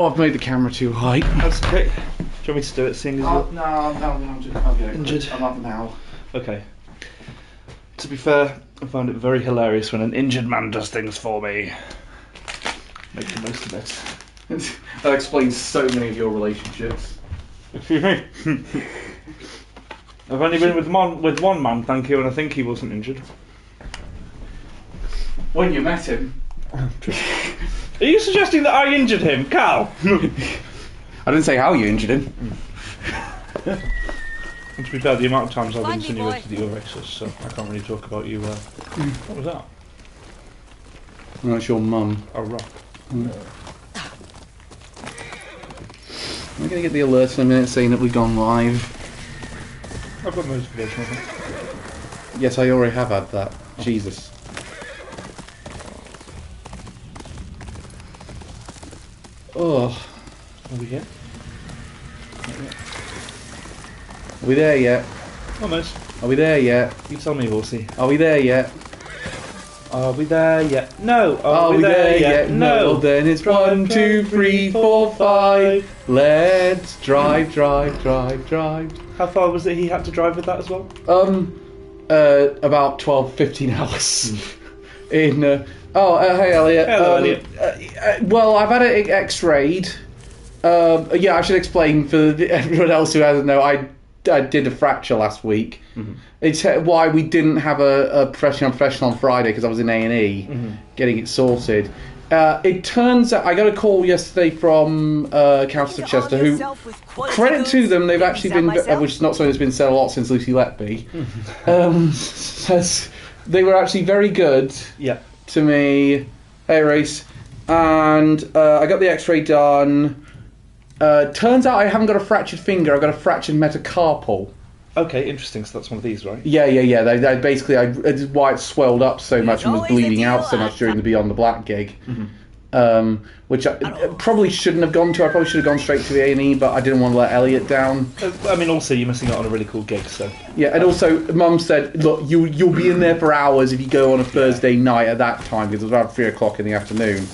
Oh, I've made the camera too high. That's okay. Do you want me to do it, seeing as you're No, I'll do it. injured? I'm up now. Okay. To be fair, I find it very hilarious when an injured man does things for me. Make the most of it. That explains so many of your relationships. Excuse me. I've only been with one man, thank you, and I think he wasn't injured. When you met him. Are you suggesting that I injured him, Carl? I didn't say how you injured him. And to be fair, the amount of times I've insinuated that you're racist, so I can't really talk about you. What was that? No, it's your mum. Oh, rock. I'm going to get the alert in a minute saying that we've gone live. I've got notification, I think. Yes, I already have had that. Jesus. Oh. Are we here? Are we there yet? Almost. Are we there yet? You tell me, Wolsey. Are we there yet? Are we there yet? No. Are we there yet? No. Well, then it's 1, 2, 3, 4, 5. Let's drive. How far was it he had to drive with that as well? About 12, 15 hours. Hey Elliot. Hello, Elliot. Well, I've had it x-rayed. Yeah, I should explain for everyone else who hasn't know. I did a fracture last week. Mm-hmm. It's why we didn't have a professional on Friday, because I was in A&E getting it sorted. It turns out I got a call yesterday from Council of Chester, who, credit to them, they've actually been, which is not something that's been said a lot since Lucy Letby. They were actually very good to me. Hey, Race. And I got the x-ray done. Turns out I haven't got a fractured finger, I've got a fractured metacarpal. Okay, interesting, so that's one of these, right? Yeah. They basically, it's why it swelled up so much and was bleeding out so much during the Beyond the Black gig. Which I probably shouldn't have gone to. I probably should have gone straight to the A&E, but I didn't want to let Elliot down. I mean, also, you're missing out on a really cool gig, so... Yeah, and also, Mum said, look, you'll be in there for hours if you go on a Thursday night at that time, because it was around 3 o'clock in the afternoon.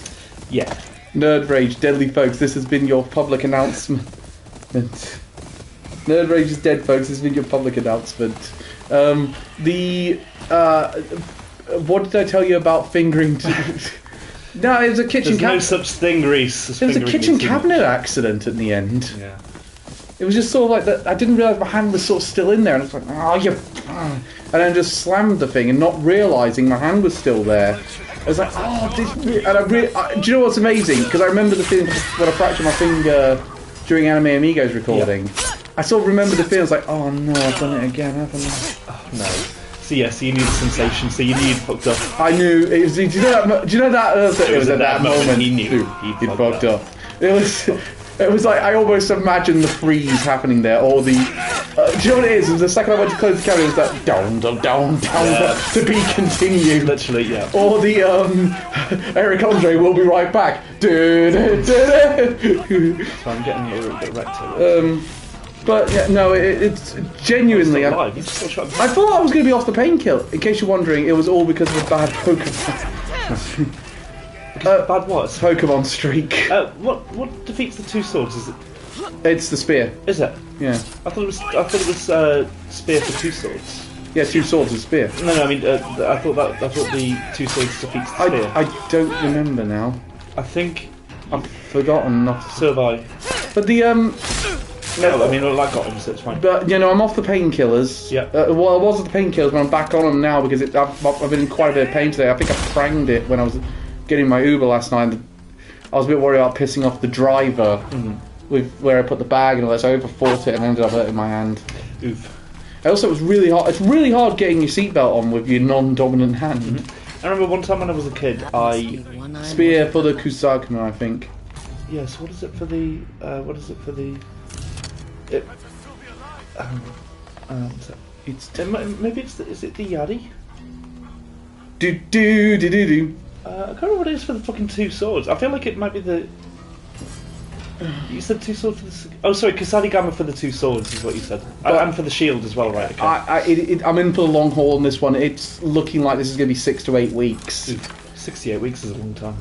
Yeah. Nerd Rage, deadly folks, this has been your public announcement. Nerd Rage is dead, folks, this has been your public announcement. What did I tell you about fingering... No, it was a kitchen cabinet. There's no such thing, Reese. It was a kitchen cabinet accident in the end. Yeah. It was just sort of like that. I didn't realise my hand was sort of still in there, and I was like, oh, you... And then just slammed the thing, and not realising my hand was still there. I was like, oh, this... And do you know what's amazing? Because I remember the feeling when I fractured my finger during Anime Amigos recording. Yeah. I sort of remember the feeling, I was like, oh no, I've done it again, haven't I? Oh no. So you knew the sensation, so you knew you'd fucked up. I knew. It was, do you know that it was at that moment he knew he'd fucked up. It was like, I almost imagined the freeze happening there, or the... do you know what it is? It was the second I went to close the camera, it was that down, to be continued. Literally, yeah. Or the, Eric Andre will be right back. So I'm getting a little bit wrecked here. But yeah, no, it's genuinely... I thought I was going to be off the painkiller. In case you're wondering, it was all because of a bad Pokemon. Bad what? Pokemon streak. What defeats the two swords? Is it? It's the spear. Is it? Yeah. I thought it was spear for two swords. Yeah, two swords and spear. No, I mean, I thought the two swords defeats the spear. I don't remember now. I think I've forgotten. So have I. But the No, I mean, I got them, so it's fine. But, you know, I'm off the painkillers. Yeah. Well, I was off the painkillers, but I'm back on them now because I've been in quite a bit of pain today. I think I pranged it when I was getting my Uber last night. I was a bit worried about pissing off the driver with where I put the bag and all that, so I overthought it and ended up hurting my hand. Oof. Also, it was really hard. It's really hard getting your seatbelt on with your non-dominant hand. I remember one time when I was a kid, Spear for the Kusagna, I think. Yes, what is it for the... maybe it's is it the Yadi? Do. I can't remember what it is for the fucking two swords. I feel like it might be the... You said two swords for the... Oh, sorry, Kasadigama for the two swords is what you said. And for the shield as well, right? Okay. I'm in for the long haul on this one. It's looking like this is going to be 6 to 8 weeks. Dude, 6 to 8 weeks is a long time.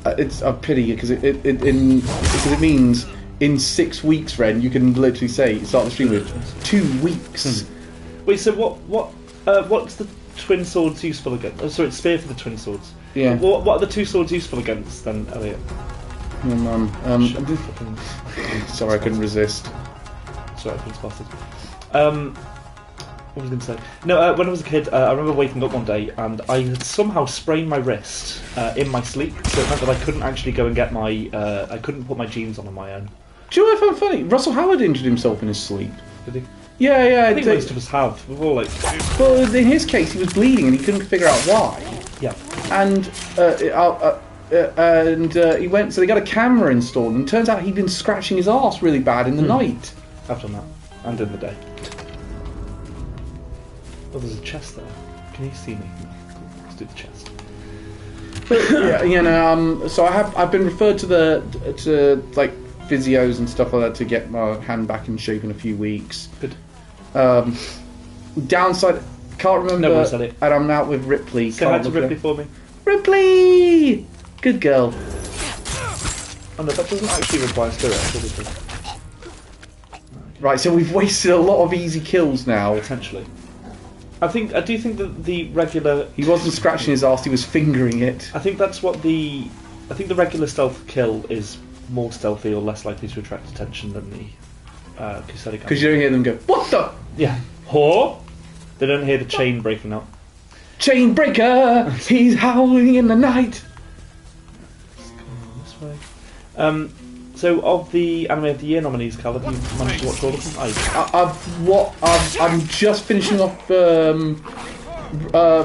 It's a pity because it means in 6 weeks, Ren, you can literally start the stream with 2 weeks. Wait, so what's the twin swords useful against? Oh, sorry, it's spear for the twin swords. Yeah. What are the 2 swords useful against then, Elliot? Sorry, I couldn't resist. Sorry, I couldn't spot it. What was I going to say? No, when I was a kid, I remember waking up one day and I had somehow sprained my wrist in my sleep, so it meant that I couldn't actually go and get my... I couldn't put my jeans on my own. Do you know what I found funny? Russell Howard injured himself in his sleep. Did he? Yeah. I think most of us have. We've all, like... Well, in his case, he was bleeding and he couldn't figure out why. Yeah. And he went... So they got a camera installed and it turns out he'd been scratching his arse really bad in the night. I've done that. And in the day. Oh, there's a chest there. Can you see me? Let's do the chest. So I've been referred to like physios and stuff like that to get my hand back in shape in a few weeks. Good. Downside, can't remember. No, and I'm out with Ripley. Say hi to Ripley for me. Ripley, good girl. Oh no, that doesn't actually require spirit. Does it? Right, so we've wasted a lot of easy kills now. Potentially. I do think that the regular... He wasn't scratching his arse, he was fingering it. I think that's what the... I think the regular stealth kill is more stealthy or less likely to attract attention than the Kusari. Because you don't hear them go, what the? Yeah. Whore? They don't hear the chain breaking up. Chain breaker! He's howling in the night! This way. So, of the Anime of the Year nominees, Cal, have you managed to watch all of them? I'm just finishing off.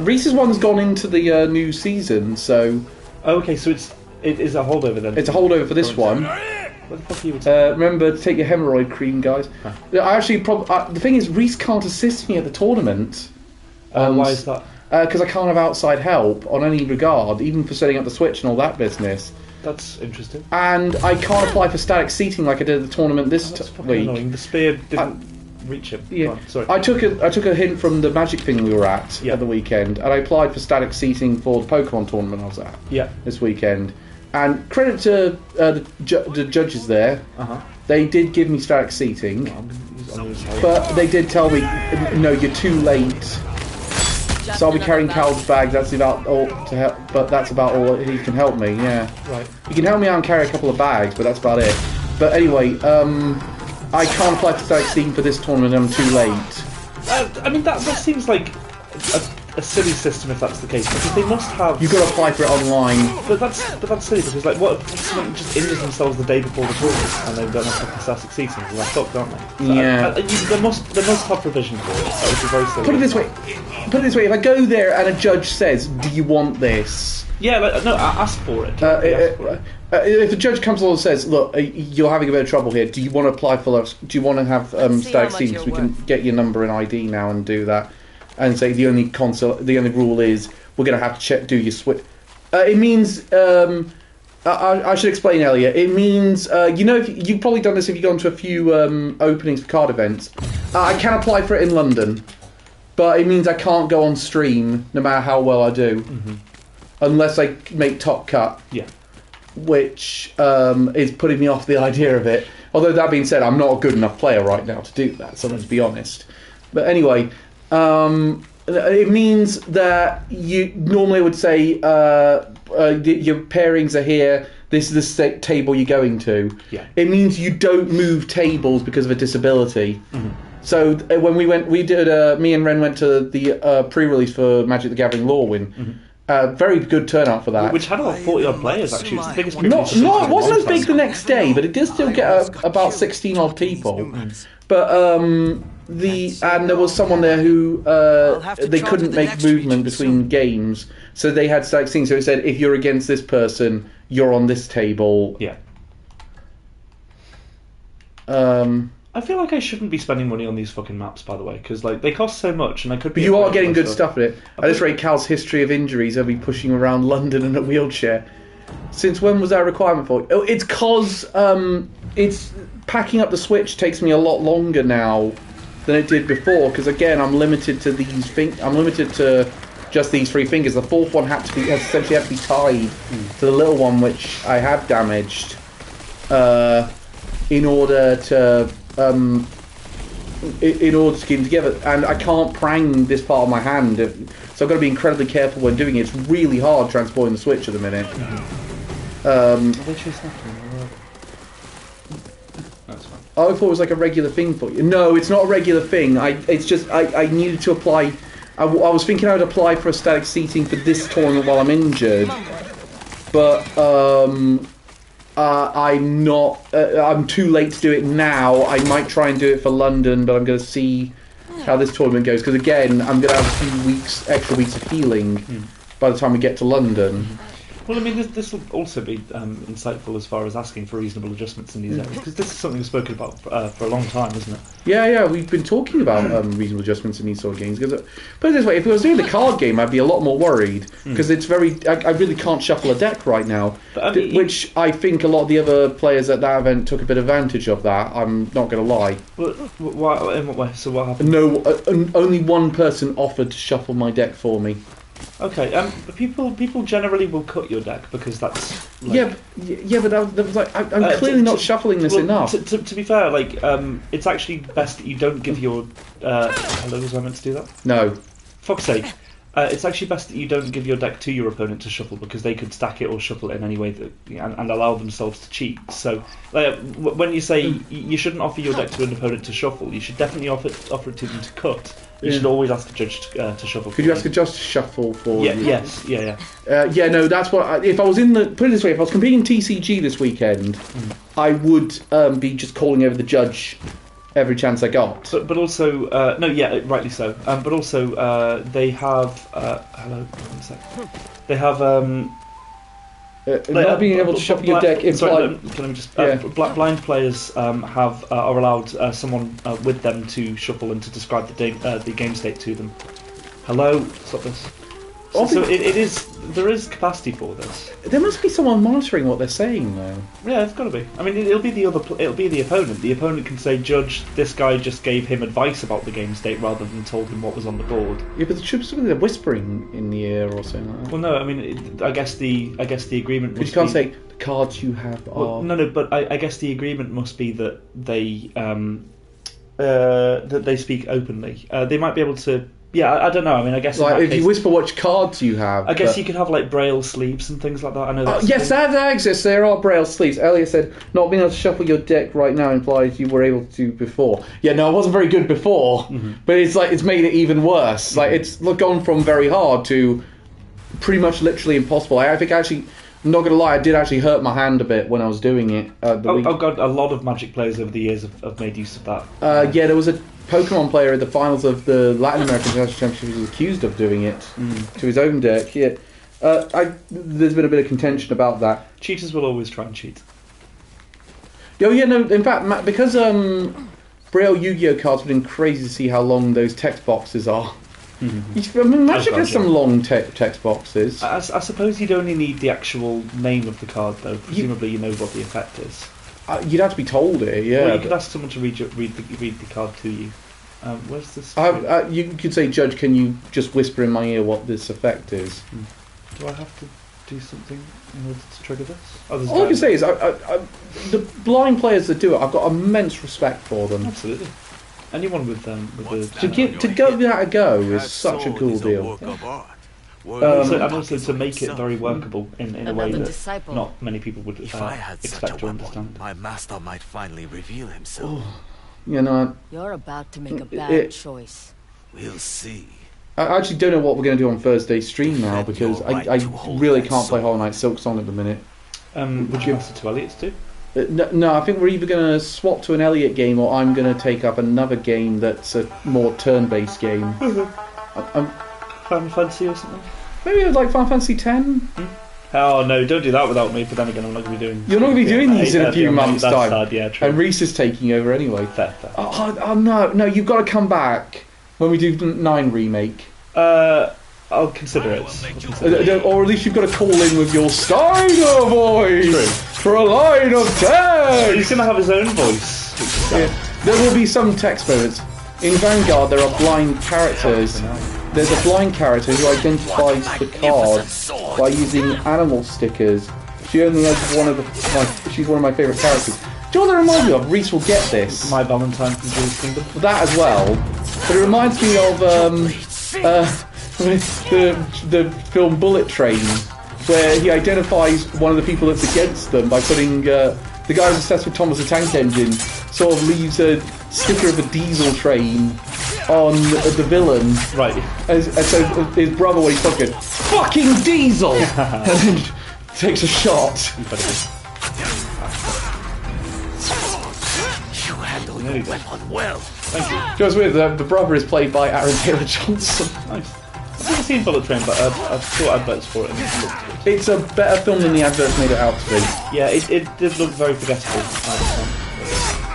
Reese's one's gone into the new season, so. Okay, so it is a holdover then. It's a holdover for this one. What the fuck are you remember to take your hemorrhoid cream, guys. Huh. I actually the thing is, Reese can't assist me at the tournament. Why is that? Because I can't have outside help on any regard, even for setting up the Switch and all that business. That's interesting. And I can't apply for static seating like I did at the tournament this week. Annoying. The spear didn't reach him. Yeah, sorry. I took a hint from the Magic thing we were at the weekend, and I applied for static seating for the Pokemon tournament I was at this weekend. And credit to the judges there. They did give me static seating, but they did tell me, no, you're too late. So I'll be carrying Cal's bag. That's about all to help, but that's about all he can help me. Yeah. Right. He can help me out and carry a couple of bags, but that's about it. But anyway, I can't apply for static seating for this tournament. I'm too late. I mean, that seems like a silly system if that's the case, because they must have... You've got to apply for it online. But that's silly, because like, what if someone just injures themselves the day before the tournament and they don't have static seating? Well, they're fucked, aren't they? So they must have provision for it. That would be very silly. Put it this way, if I go there and a judge says, do you want this? Yeah, no, ask for it. If a judge comes along and says, look, you're having a bit of trouble here, do you want to apply for us? Do you want to have static seating so we can get your number and ID now and do that? And say the only rule is we're going to have to do your switch. It means I should explain, Elliot. It means if you've probably done this if you've gone to a few openings for card events. I can apply for it in London, but it means I can't go on stream no matter how well I do, unless I make top cut. Yeah, which is putting me off the idea of it. Although that being said, I'm not a good enough player right now to do that. So let's be honest. But anyway. It means that you normally would say your pairings are here. This is the table you're going to. Yeah. It means you don't move tables because of a disability. So when me and Ren went to the pre-release for Magic the Gathering Lorwyn. Very good turnout for that. Which had about 40 odd players actually. It's the biggest it wasn't as big the next day, but it did still get about 16 odd people. But and there was someone there who they couldn't make movement between games, so they had static seating. So it said, if you're against this person, you're on this table. Yeah. I feel like I shouldn't be spending money on these fucking maps, by the way, because like they cost so much, and I could. But you are getting good stuff in it. At this rate, Cal's history of injuries, he'll be pushing around London in a wheelchair. Since when was that a requirement for? Oh, it's because it's packing up the Switch takes me a lot longer now than it did before. Because again, I'm limited to these things. I'm limited to just these 3 fingers. The 4th one essentially had to be tied to the little one, which I have damaged, in order to keep them together. And I can't prang this part of my hand, so I've got to be incredibly careful when doing it. It's really hard transporting the Switch at the minute. I thought it was like a regular thing for you. No, it's not a regular thing. It's just I needed to apply. I was thinking I would apply for a static seating for this tournament while I'm injured, but I'm not. I'm too late to do it now. I might try and do it for London, but I'm going to see how this tournament goes, because again, I'm going to have a few extra weeks of healing by the time we get to London. Well, I mean, this will also be insightful as far as asking for reasonable adjustments in these areas, because this is something we've spoken about for a long time, isn't it? Yeah, we've been talking about reasonable adjustments in these sort of games. Put it this way, if I was doing the card game, I'd be a lot more worried, because it's I really can't shuffle a deck right now, which I think a lot of the other players at that event took a bit of advantage of that, I'm not going to lie. Well, in what way? So what happened? No, only one person offered to shuffle my deck for me. Okay, people generally will cut your deck because that's like, but that was like I'm clearly not shuffling this enough. To be fair, like it's actually best that you don't give your hello. Was I meant to do that? No. Fuck's sake. It's actually best that you don't give your deck to your opponent to shuffle, because they could stack it or shuffle it in any way that and allow themselves to cheat. So when you say you shouldn't offer your deck to an opponent to shuffle, you should definitely offer it to them to cut. You should always ask a judge to shuffle. Could you ask a judge to shuffle for you? Yes, yeah. No, that's what. If I was put it this way, if I was competing in TCG this weekend, I would be just calling over the judge every chance I got. But also, rightly so. But also, they have hello, one sec. They have not being able to shuffle your deck implied. Blind players are allowed someone with them to shuffle and to describe the game state to them. Hello, stop this. So there is capacity for this. There must be someone monitoring what they're saying, though. Yeah, it's got to be. I mean, it'll be the opponent. The opponent can say, "Judge, this guy just gave him advice about the game state rather than told him what was on the board." Yeah, but they're whispering in the ear or something like that. Well, no, I mean, I guess the agreement. But you can't say the cards you have are. Well, no, but I guess the agreement must be that they speak openly. They might be able to. Yeah, I don't know. I mean, I guess if you whisper which cards you have, I guess you could have like braille sleeves and things like that. I know. That exists. There are braille sleeves. Elliot said not being able to shuffle your deck right now implies you were able to before. Yeah, no, I wasn't very good before, but it's made it even worse. Like it's gone from very hard to pretty much literally impossible. I think actually, I'm not gonna lie, I did actually hurt my hand a bit when I was doing it. Oh god, a lot of Magic players over the years have made use of that. Yeah, there was a Pokemon player at the finals of the Latin American Championship who was accused of doing it to his own deck. Yeah, there's been a bit of contention about that. Cheaters will always try and cheat. Oh yeah, no. In fact, because Braille Yu-Gi-Oh cards have been crazy to see how long those text boxes are. I mean, Magic has some long text boxes. I suppose you'd only need the actual name of the card, though. Presumably, you know what the effect is. You'd have to be told it, yeah. Well, you could ask someone to read the card to you. Where's this? You could say, Judge, can you just whisper in my ear what this effect is? Do I have to do something in order to trigger this? All I can say is, the blind players that do it, I've got immense respect for them. Absolutely. Anyone with to give that a go is such a cool deal. And also to make it very workable in a way that not many people would expect or understand. My master might finally reveal himself. You're about to make a bad choice. We'll see. I actually don't know what we're going to do on Thursday's stream now, because I really can't play Hollow Knight Silk Song at the minute. Would you pass it to Elliot to do? No, I think we're either going to swap to an Elliot game, or I'm going to take up another game that's a more turn-based game. Final Fantasy or something? Maybe like Final Fantasy X? Oh no, don't do that without me, but then again I'm not going to be doing... You're not going to be doing these in a few months' time. Sad, yeah, true. And Reese is taking over anyway. Fair. Oh no, you've got to come back when we do 9 remake. I'll consider it. Or at least you've got to call in with your Steiner voice for a line of text. He's going to have his own voice. Yeah. There will be some text moments. In Vanguard there are blind characters. there's a blind character who identifies the card by using animal stickers. She only has she's one of my favourite characters. Do you know what that reminds me of? Reese will get this. My Valentine from Jules Kingdom. That as well. But it reminds me of the film Bullet Train, where he identifies one of the people that's against them by putting the guy who's obsessed with Thomas the Tank Engine sort of leaves a sticker of a diesel train on the villain. Right. And so his brother, when he's talking, fucking diesel! And then takes a shot. You handle your weapon well. Thank you. Just with the brother is played by Aaron Taylor Johnson. Nice. I've never seen Bullet Train, but I've saw adverts for it and it looked good. It's a better film than the adverts made it out to be. Yeah, it did look very forgettable.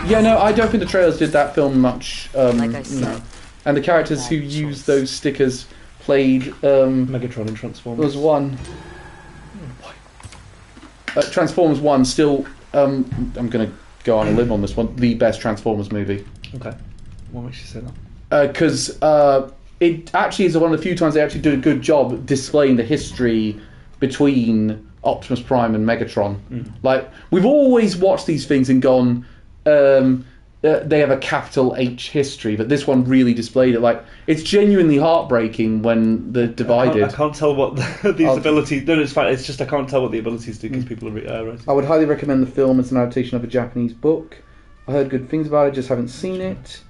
Yeah, no, I don't think the trailers did that film much. Like I said, no. And the characters who used those stickers played... Megatron and Transformers. There was one. Transformers 1 still... I'm going to go on a limb on this one. The best Transformers movie. Okay. What makes you say that? Because it actually is one of the few times they actually do a good job displaying the history between Optimus Prime and Megatron. Like, we've always watched these things and gone... they have a capital H history, but this one really displayed it. Like, it's genuinely heartbreaking when they're divided. I can't tell what these abilities... No, it's fine. It's just I can't tell what the abilities do because people are writing. I would highly recommend the film. It's an adaptation of a Japanese book. I heard good things about it, just haven't seen it.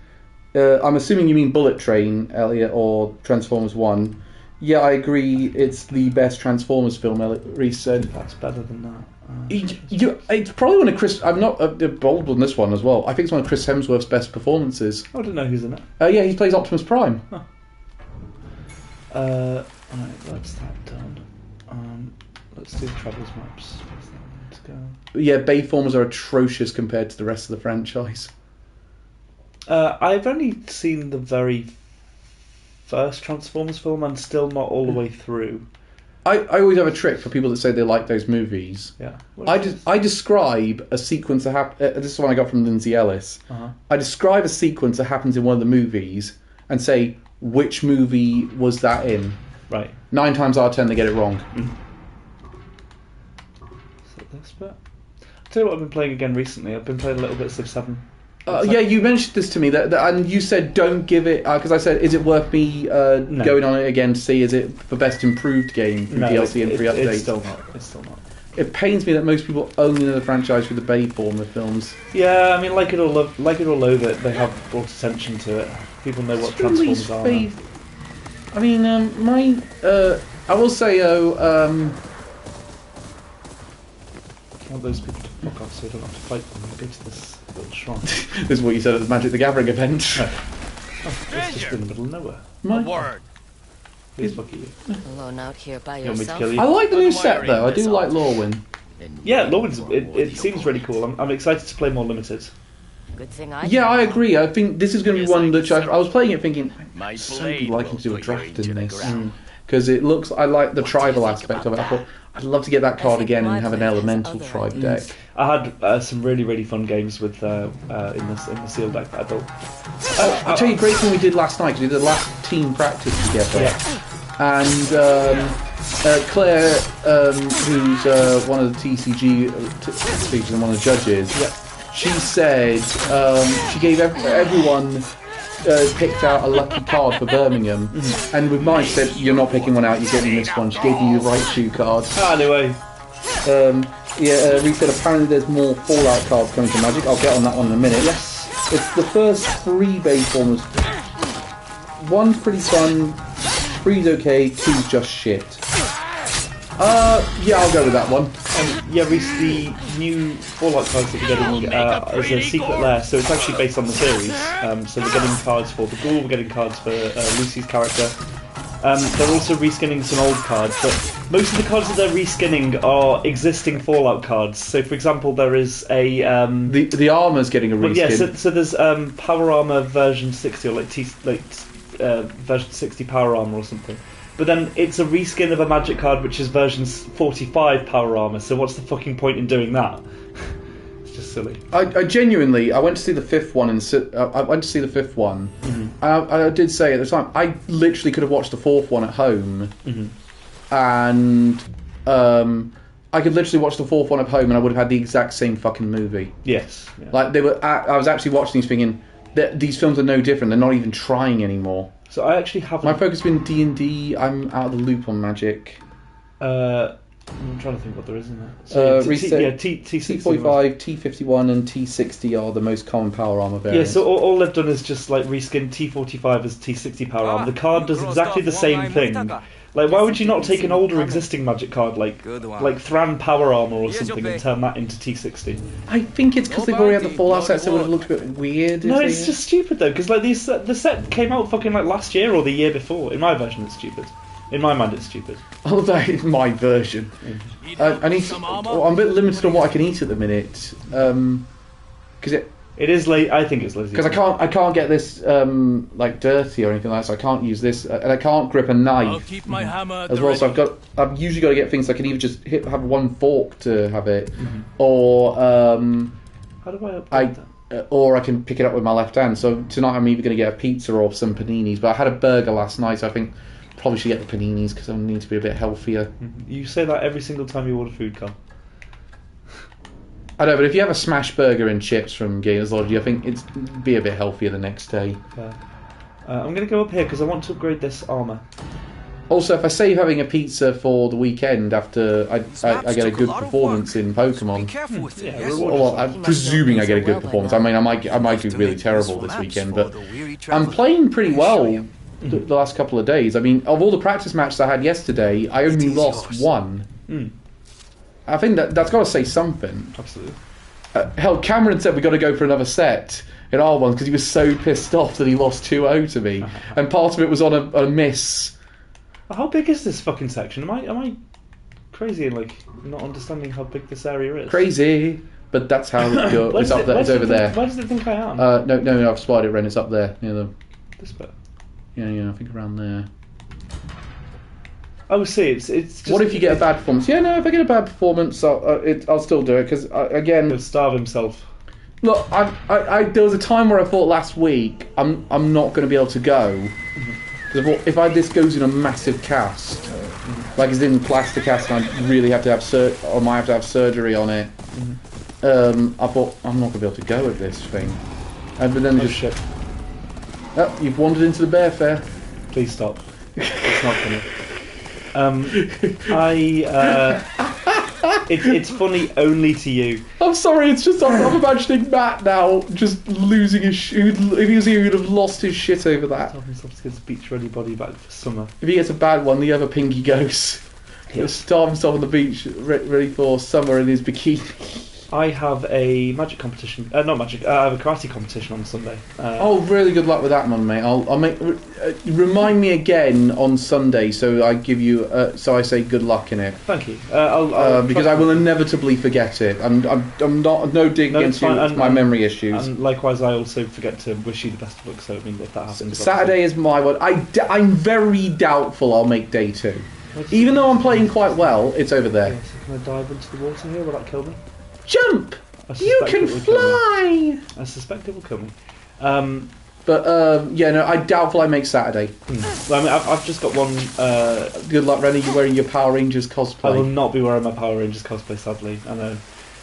I'm assuming you mean Bullet Train, Elliot, or Transformers 1. Yeah, I agree. It's the best Transformers film, Reese said. That's better than that. It's probably one of Chris... I'm not bold on this one as well. I think it's one of Chris Hemsworth's best performances. I don't know who's in it. Yeah, he plays Optimus Prime. Huh. Right, that's that done. Let's do the Traveller's Maps. Let's go. Yeah, Bayformers are atrocious compared to the rest of the franchise. I've only seen the very first Transformers film and still not all the way through. I always have a trick for people that say they like those movies. Yeah. I describe a sequence that happens... this is one I got from Lindsay Ellis. Uh-huh. I describe a sequence that happens in one of the movies and say, which movie was that in? Right. 9 times out of 10 they get it wrong. So this bit. I'll tell you what I've been playing again recently. I've been playing a little bit of Civ 7. Yeah, you mentioned this to me, and you said don't give it... Because I said, is it worth me going on it again to see, is it the best improved game from DLC and free updates? It's still not. It's still not. It pains me that most people only know the franchise through the Bayformer films. Yeah, I mean, like it or loathe it, they have brought attention to it. People know what Transformers are now. I mean, I will say, I want those people to fuck off so I don't have to fight them and go to this little shrine. This is what you said at the Magic the Gathering event. It's just in the middle of nowhere. A word. Please fuck you. Alone out here by You want me to yourself. kill you? I like the new set though. I do like Lorwyn. Yeah, Lorwyn's it seems really cool. I'm excited to play more limited. Good thing I. Yeah, I agree. I think this is going to be one that I was playing it thinking, I'd so be liking to do a draft in this. Because it looks, I like the tribal aspect of it. I thought, I'd love to get that card again and have an elemental tribe deck. I had some really fun games with in the seal deck that I built. I'll tell you a great thing we did last night, 'cause we did the last team practice together. Yeah. And Claire, who's one of the TCG speakers and one of the judges, she said she gave everyone picked out a lucky card for Birmingham, and with mine she said, "You're not picking one out. You're getting this one." She gave me the right shoe card. Anyway. Reece said apparently there's more Fallout cards coming to Magic. I'll get on that one in a minute. Yes. It's the first 3 Bayformers. 1's pretty fun. 3's okay. 2's just shit. Yeah, I'll go with that one. Yeah, Reece, the new Fallout cards that we're getting is a secret lair, so it's actually based on the series. So we're getting cards for the Ghoul, we're getting cards for Lucy's character. They're also reskinning some old cards, but most of the cards that they're reskinning are existing Fallout cards. So, for example, there is a... the armour's getting a reskin. Yeah, so there's Power Armor version 60, or version 60 Power Armor or something. But then it's a reskin of a Magic card which is version 45 Power Armor, so what's the fucking point in doing that? It's just silly. I genuinely, I went to see the fifth one, I went to see the fifth one. I did say at the time, I literally could have watched the fourth one at home, and I could literally watch the fourth one at home, and I would have had the exact same fucking movie. Yes. Yeah. Like I was actually watching these thinking, these films are no different. They're not even trying anymore. So I actually haven't. My focus has been D&D. I'm out of the loop on Magic. I'm trying to think what there is in there. So, T45, T51, and T60 are the most common power armor variants. Yeah, so all they've done is just like reskin T45 as T60 power armor. The card does exactly the same thing. Like, why would you not take an older existing Magic card like Thran power armor or something and turn that into T60? I think it's because they've already had the Fallout set, so it would have looked a bit weird. No, it's just stupid though, because like the set came out fucking like last year or the year before. In my version, it's stupid. In my mind, it's stupid. Oh, that is my version. I need. I'm a bit limited on what I can eat at the minute, because it is late. I think it's lazy. Because I can't get this like dirty or anything like that. So I can't use this, and I can't grip a knife. I'll keep my hammer as well. So I've usually got to get things I can either just have one fork to have it, or how do I upgrade that? Or I can pick it up with my left hand. So tonight I'm either going to get a pizza or some paninis. But I had a burger last night, so I think probably should get the paninis because I need to be a bit healthier. You say that every single time you order food, Carl. I know, but if you have a smash burger and chips from Gator's Lodge, I think it's be a bit healthier the next day. I'm going to go up here because I want to upgrade this armour. Also, if I save having a pizza for the weekend after I get a good performance in Pokemon, well, I'm presuming I get a good performance. I mean, I might do really terrible this weekend, but I'm playing pretty well the last couple of days. I mean, of all the practice matches I had yesterday, I only lost one. I think that's got to say something. Absolutely. Hell, Cameron said we got to go for another set in our one because he was so pissed off that he lost 2-0 to me, and part of it was on a miss. How big is this fucking section? Am I crazy and like not understanding how big this area is? Crazy, but that's how it goes. It's up there. It's over there. Where does it think I am? No, I've spied it, Ren. It's up there near the. This bit. Yeah, I think around there. Oh, see, it's just... What if you get a bad performance? Yeah, no, if I get a bad performance, I'll still do it, because, again... He'll starve himself. Look, there was a time where I thought last week, I'm not going to be able to go, because if this goes in a massive cast, like it's in plaster cast, and I really have to have or might have to have surgery on it, I thought, I'm not going to be able to go at this thing. But then shit. Oh, you've wandered into the bear fair. Please stop. It's not funny. It's funny only to you. I'm sorry, it's just I'm imagining Matt now just losing his shit. If he was here, he'd have lost his shit over that. Tell himself to get his beach ready body back for summer. If he gets a bad one, the other Pinky goes. He'll starve himself on the beach, ready for summer in his bikini. I have a magic competition. Not magic. I have a karate competition on Sunday. Really good luck with that one, mate. I'll make. Remind me again on Sunday, so I give you. So I say good luck in it. Thank you. I'll because I will inevitably forget it. I'm not no dig against you. It's my memory issues. And likewise, I also forget to wish you the best of luck. So I mean, if that happens, Saturday is my one. I'm very doubtful I'll make day 2. Even though I'm playing quite well, it's over there. Yeah, so can I dive into the water here? Will that kill me? Jump! You can fly! I suspect it will kill me. I doubtful I make Saturday. Well, I mean, I've just got one... Good luck, Ren. Are you wearing your Power Rangers cosplay? I will not be wearing my Power Rangers cosplay, sadly. I know.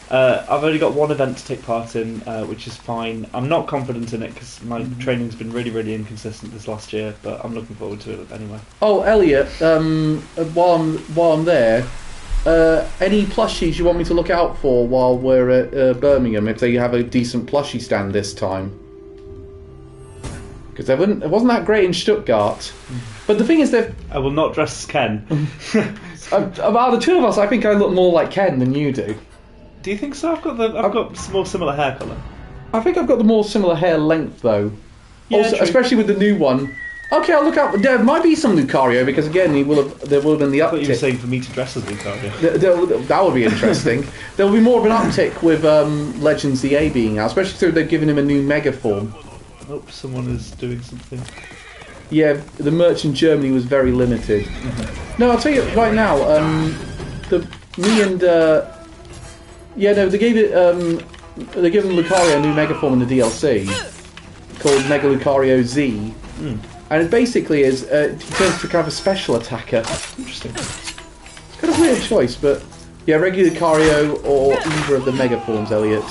I've only got one event to take part in, which is fine. I'm not confident in it because my training's been really, really inconsistent this last year, but I'm looking forward to it anyway. Oh, Elliot, while I'm there... any plushies you want me to look out for while we're at Birmingham if they have a decent plushie stand this time? Because it wasn't that great in Stuttgart. But the thing is that I will not dress as Ken. About the two of us, I think I look more like Ken than you do. Do you think so? I've got more similar hair colour. I think I've got the more similar hair length though. Yeah, also, especially with the new one. Okay, I'll look out. There might be some Lucario because again, there will have been the uptick. I thought you were saying for me to dress as Lucario. That would be interesting. There will be more of an uptick with Legends EA being out, especially since they've given him a new Mega form. I hope someone is doing something. Yeah, the merch in Germany was very limited. No, I'll tell you right now. They gave it. they're giving Lucario a new Mega Form in the DLC called Mega Lucario Z. And it basically is, he turns to kind of a special attacker. Interesting. It's kind of a weird choice, but yeah, regular Lucario or either of the Mega Forms, Elliot.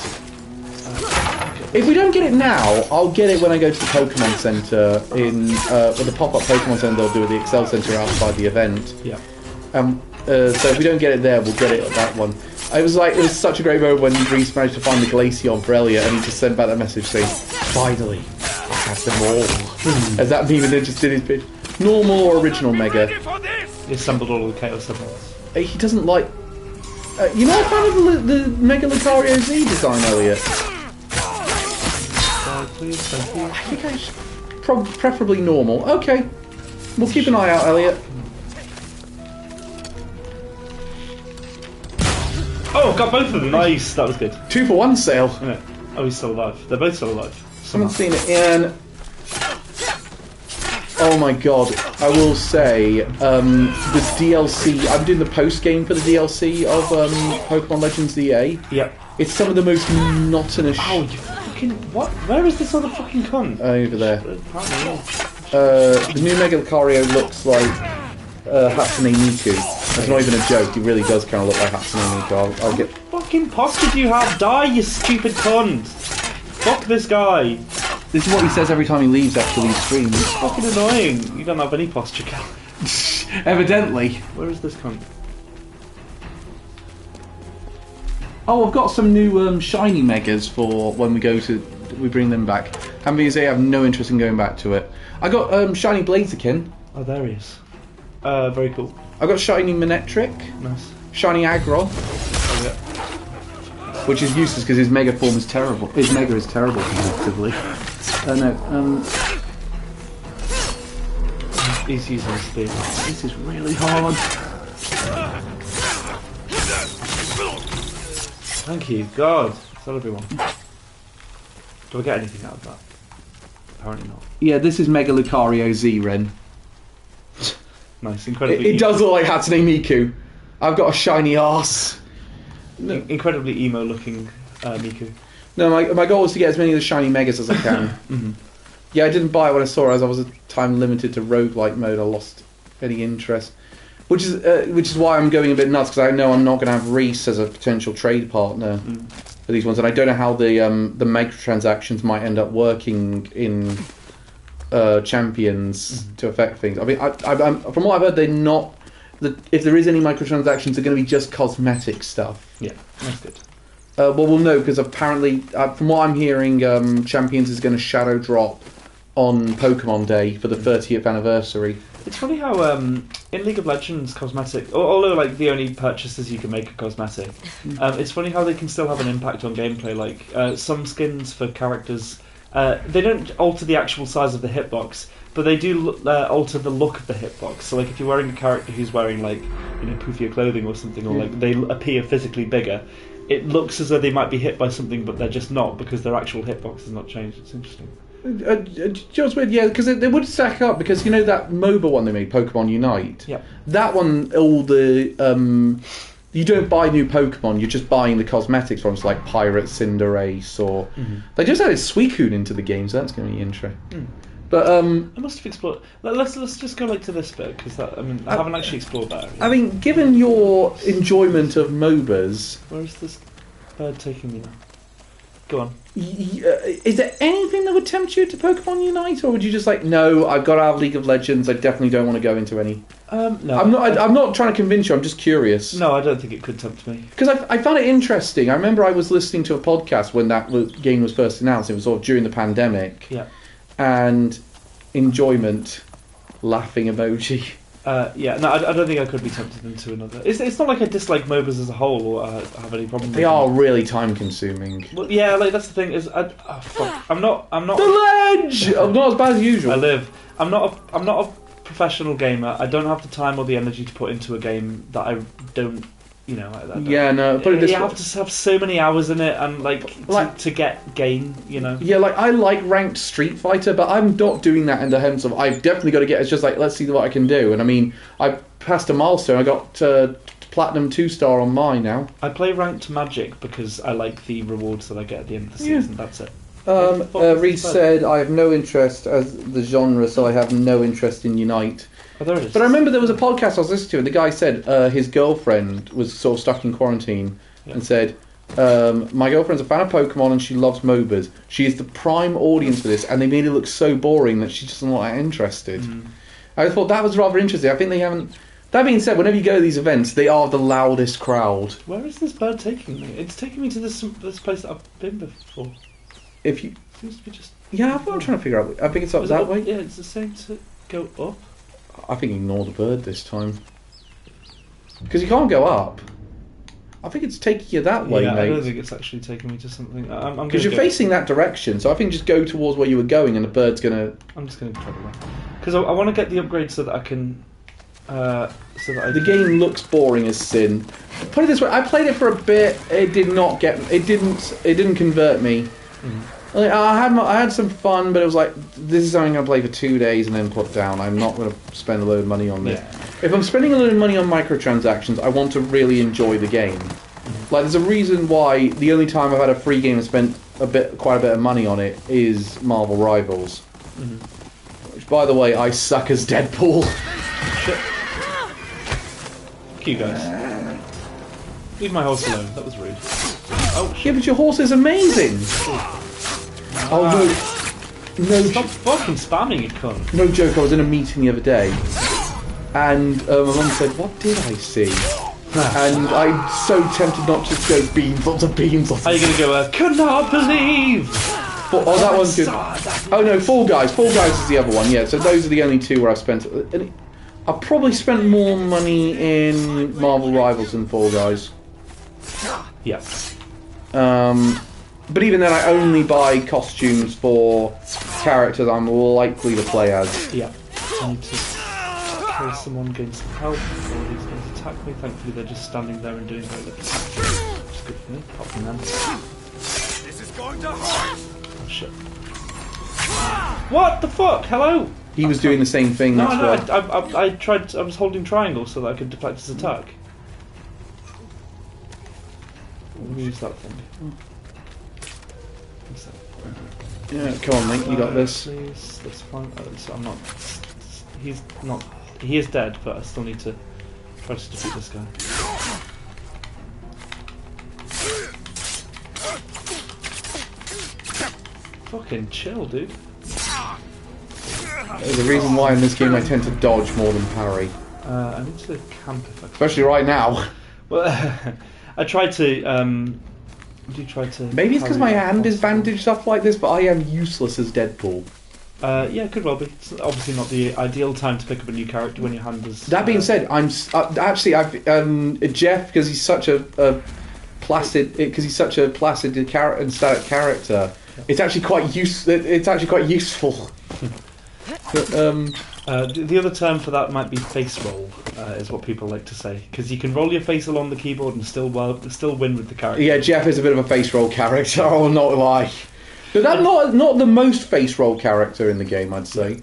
If we don't get it now, I'll get it when I go to the Pokemon Center in, the pop-up Pokemon Center they'll do at the Excel Center outside the event. Yeah. So if we don't get it there, we'll get it at that one. It was such a great moment when Reese managed to find the Glaceon for Elliot, and he just sent back that message saying, "Finally, I have them all." As that meme and then just did his pitch. Normal or original Mega? He assembled all of the Chaos Emeralds. He doesn't like. You're not a fan of the Mega Lucario Z design, Elliot? Please, thank you. I think I should preferably normal. Okay, we'll keep an eye out, Elliot. Oh, got both of them. Nice, that was good. 2-for-1 sale. Yeah. Oh, he's still alive. They're both still alive. Haven't seen it in. Oh my god! I will say the DLC. I'm doing the post game for the DLC of Pokemon Legends EA. Yep. It's some of the most monotonous. Oh, you fucking what? Where is this other fucking cunt? Over there. Apparently, The new Mega Lucario looks like Hatsune Miku. That's not even a joke. It really does kind of look like Hatsune Miku. I'll get. what fucking posture do you have? Die, you stupid cunt! Fuck this guy. This is what he says every time he leaves after these streams. It's fucking annoying. You don't have any posture, Cal. Evidently. Where is this cunt? Oh, I've got some new shiny megas for when we bring them back. Haven't been say I have no interest in going back to it. I got shiny Blaziken. Oh, there he is. Very cool. I got shiny Manectric. Nice. Shiny Aggro. Oh, yeah. Which is useless because his Mega form is terrible. His Mega is terrible competitively. No. He's using speed. This is really hard. Thank you, God. Is that everyone? Do I get anything out of that? Apparently not. Yeah, this is Mega Lucario Z, Ren. Nice, incredibly. It does look like Hatsune Miku. I've got a shiny arse. Incredibly emo-looking Miku. No, my goal was to get as many of the shiny megas as I can. Yeah, I didn't buy it when I saw it, as I was time limited to roguelike mode. I lost any interest, which is why I'm going a bit nuts, because I know I'm not going to have Reese as a potential trade partner for these ones, and I don't know how the microtransactions might end up working in Champions to affect things. I mean, I'm, from what I've heard, they're not. If there is any microtransactions, they're going to be just cosmetic stuff. Yeah, that's good. Well, we'll know, because apparently, from what I'm hearing, Champions is going to shadow drop on Pokemon Day for the 30th anniversary. It's funny how in League of Legends cosmetic, although like the only purchases you can make are cosmetic, it's funny how they can still have an impact on gameplay. Like some skins for characters, they don't alter the actual size of the hitbox, but they do alter the look of the hitbox. So like if you're wearing a character who's wearing like poofier clothing or something, or like they appear physically bigger, it looks as though they might be hit by something, but they're just not, because their actual hitbox has not changed. It's interesting. Just weird, yeah, because they would stack up, because you know that MOBA one they made, Pokemon Unite. Yeah. That one, all the you don't buy new Pokemon, you're just buying the cosmetics from, like Pirate, Cinderace, or they just added Suicune into the game, so that's going to be interesting. But I must have explored. Let's just go like to this bit, because I haven't actually explored that area. I mean, given your enjoyment of MOBAs, Where is this bird taking me now? Go on. is there anything that would tempt you to Pokemon Unite, or would you just like, no, I've got out of League of Legends, I definitely don't want to go into any? No. I'm not trying to convince you, I'm just curious. No, I don't think it could tempt me. Because I found it interesting. I remember I was listening to a podcast when that game was first announced. It was sort of during the pandemic. Yeah. And enjoyment, laughing emoji. Yeah, no, I don't think I could be tempted into another. It's not like I dislike MOBAs as a whole, or have any problem with They are really time consuming. Well, yeah, like that's the thing is, fuck, I'm not. The ledge. I'm not as bad as usual. I'm not a professional gamer. I don't have the time or the energy to put into a game that I don't. Yeah, no. Put it this you way. have to have so many hours in it, and to get gain. Yeah, like I like ranked Street Fighter, but I'm not doing that in the sense of I've definitely got to get. It's just like, let's see what I can do. And I mean, I passed a milestone. I got Platinum 2-star on mine now. I play ranked Magic because I like the rewards that I get at the end of the season. That's it. Reese said, I have no interest as the genre, so I have no interest in Unite. Oh, there it is. But I remember there was a podcast I was listening to, and the guy said his girlfriend was sort of stuck in quarantine and said, my girlfriend's a fan of Pokemon and she loves MOBAs. She is the prime audience for this, and they made it look so boring that she's just not that interested. I thought that was rather interesting. I think they haven't... That being said, whenever you go to these events, they are the loudest crowd. Where is this bird taking me? It's taking me to this place that I've been before. If you... Seems to be just... Yeah, I'm trying to figure out... I think it's up that way. Yeah, it's the same to go up. I think ignore the bird this time. Because you can't go up. I think it's taking you that way, mate. I don't think it's actually taking me to something. Because you're facing that direction, so I think just go towards where you were going and the bird's going to... I'm just going to try to run. Because I want to get the upgrade so that I can... The game looks boring as sin. Put it this way, I played it for a bit. It did not get. It didn't convert me. Like, I had some fun, but it was like, this is something I'm going to play for 2 days and then put down. I'm not going to spend a load of money on this. Yeah. If I'm spending a load of money on microtransactions, I want to really enjoy the game. Like, there's a reason why the only time I've had a free game and spent quite a bit of money on it is Marvel Rivals. Which, by the way, I suck as Deadpool. Shit. Fuck you guys. Leave my horse alone. That was rude. Oh, shit. Yeah, but your horse is amazing. Oh no! Stop fucking spamming, you cunt. No joke. I was in a meeting the other day, and my mum said, "What did I see?" And I'm so tempted not to go beans, lots of beans. Are you gonna go? Could not believe. Oh, that one's good. Oh no, Fall Guys. Fall Guys is the other one. Yeah. So those are the only two where I've spent. I've probably spent more money in Marvel Rivals than Fall Guys. Yeah. But even then, I only buy costumes for characters I'm likely to play as. Yeah. I need to kill someone, gain some help, or he's going to attack me. Thankfully, they're just standing there and doing very little. Which is good for me. Apart from them. This is going to hurt. Oh shit! What the fuck? Hello. He was doing the same thing. No, that's no. why. I tried. I was holding triangle so that I could deflect his attack. Let me use that thing. Yeah, come on, mate. You got this. Please, that's fine. So I'm not. He's not. He is dead, but I still need to try to defeat this guy. Fucking chill, dude. There's a reason why in this game I tend to dodge more than parry. I need to camp if I can. Especially right now. Well, I tried to. Maybe it's because my hand is bandaged up like this, but I am useless as Deadpool. Yeah, it could well be. It's obviously not the ideal time to pick up a new character when your hand is... That being said, I'm actually Jeff, because he's such a placid and static character. It's actually quite useful. But, the other term for that might be face roll, is what people like to say, because you can roll your face along the keyboard and still win with the character. Yeah, Jeff is a bit of a face roll character. I'll not lie. But that's not the most face roll character in the game, I'd say.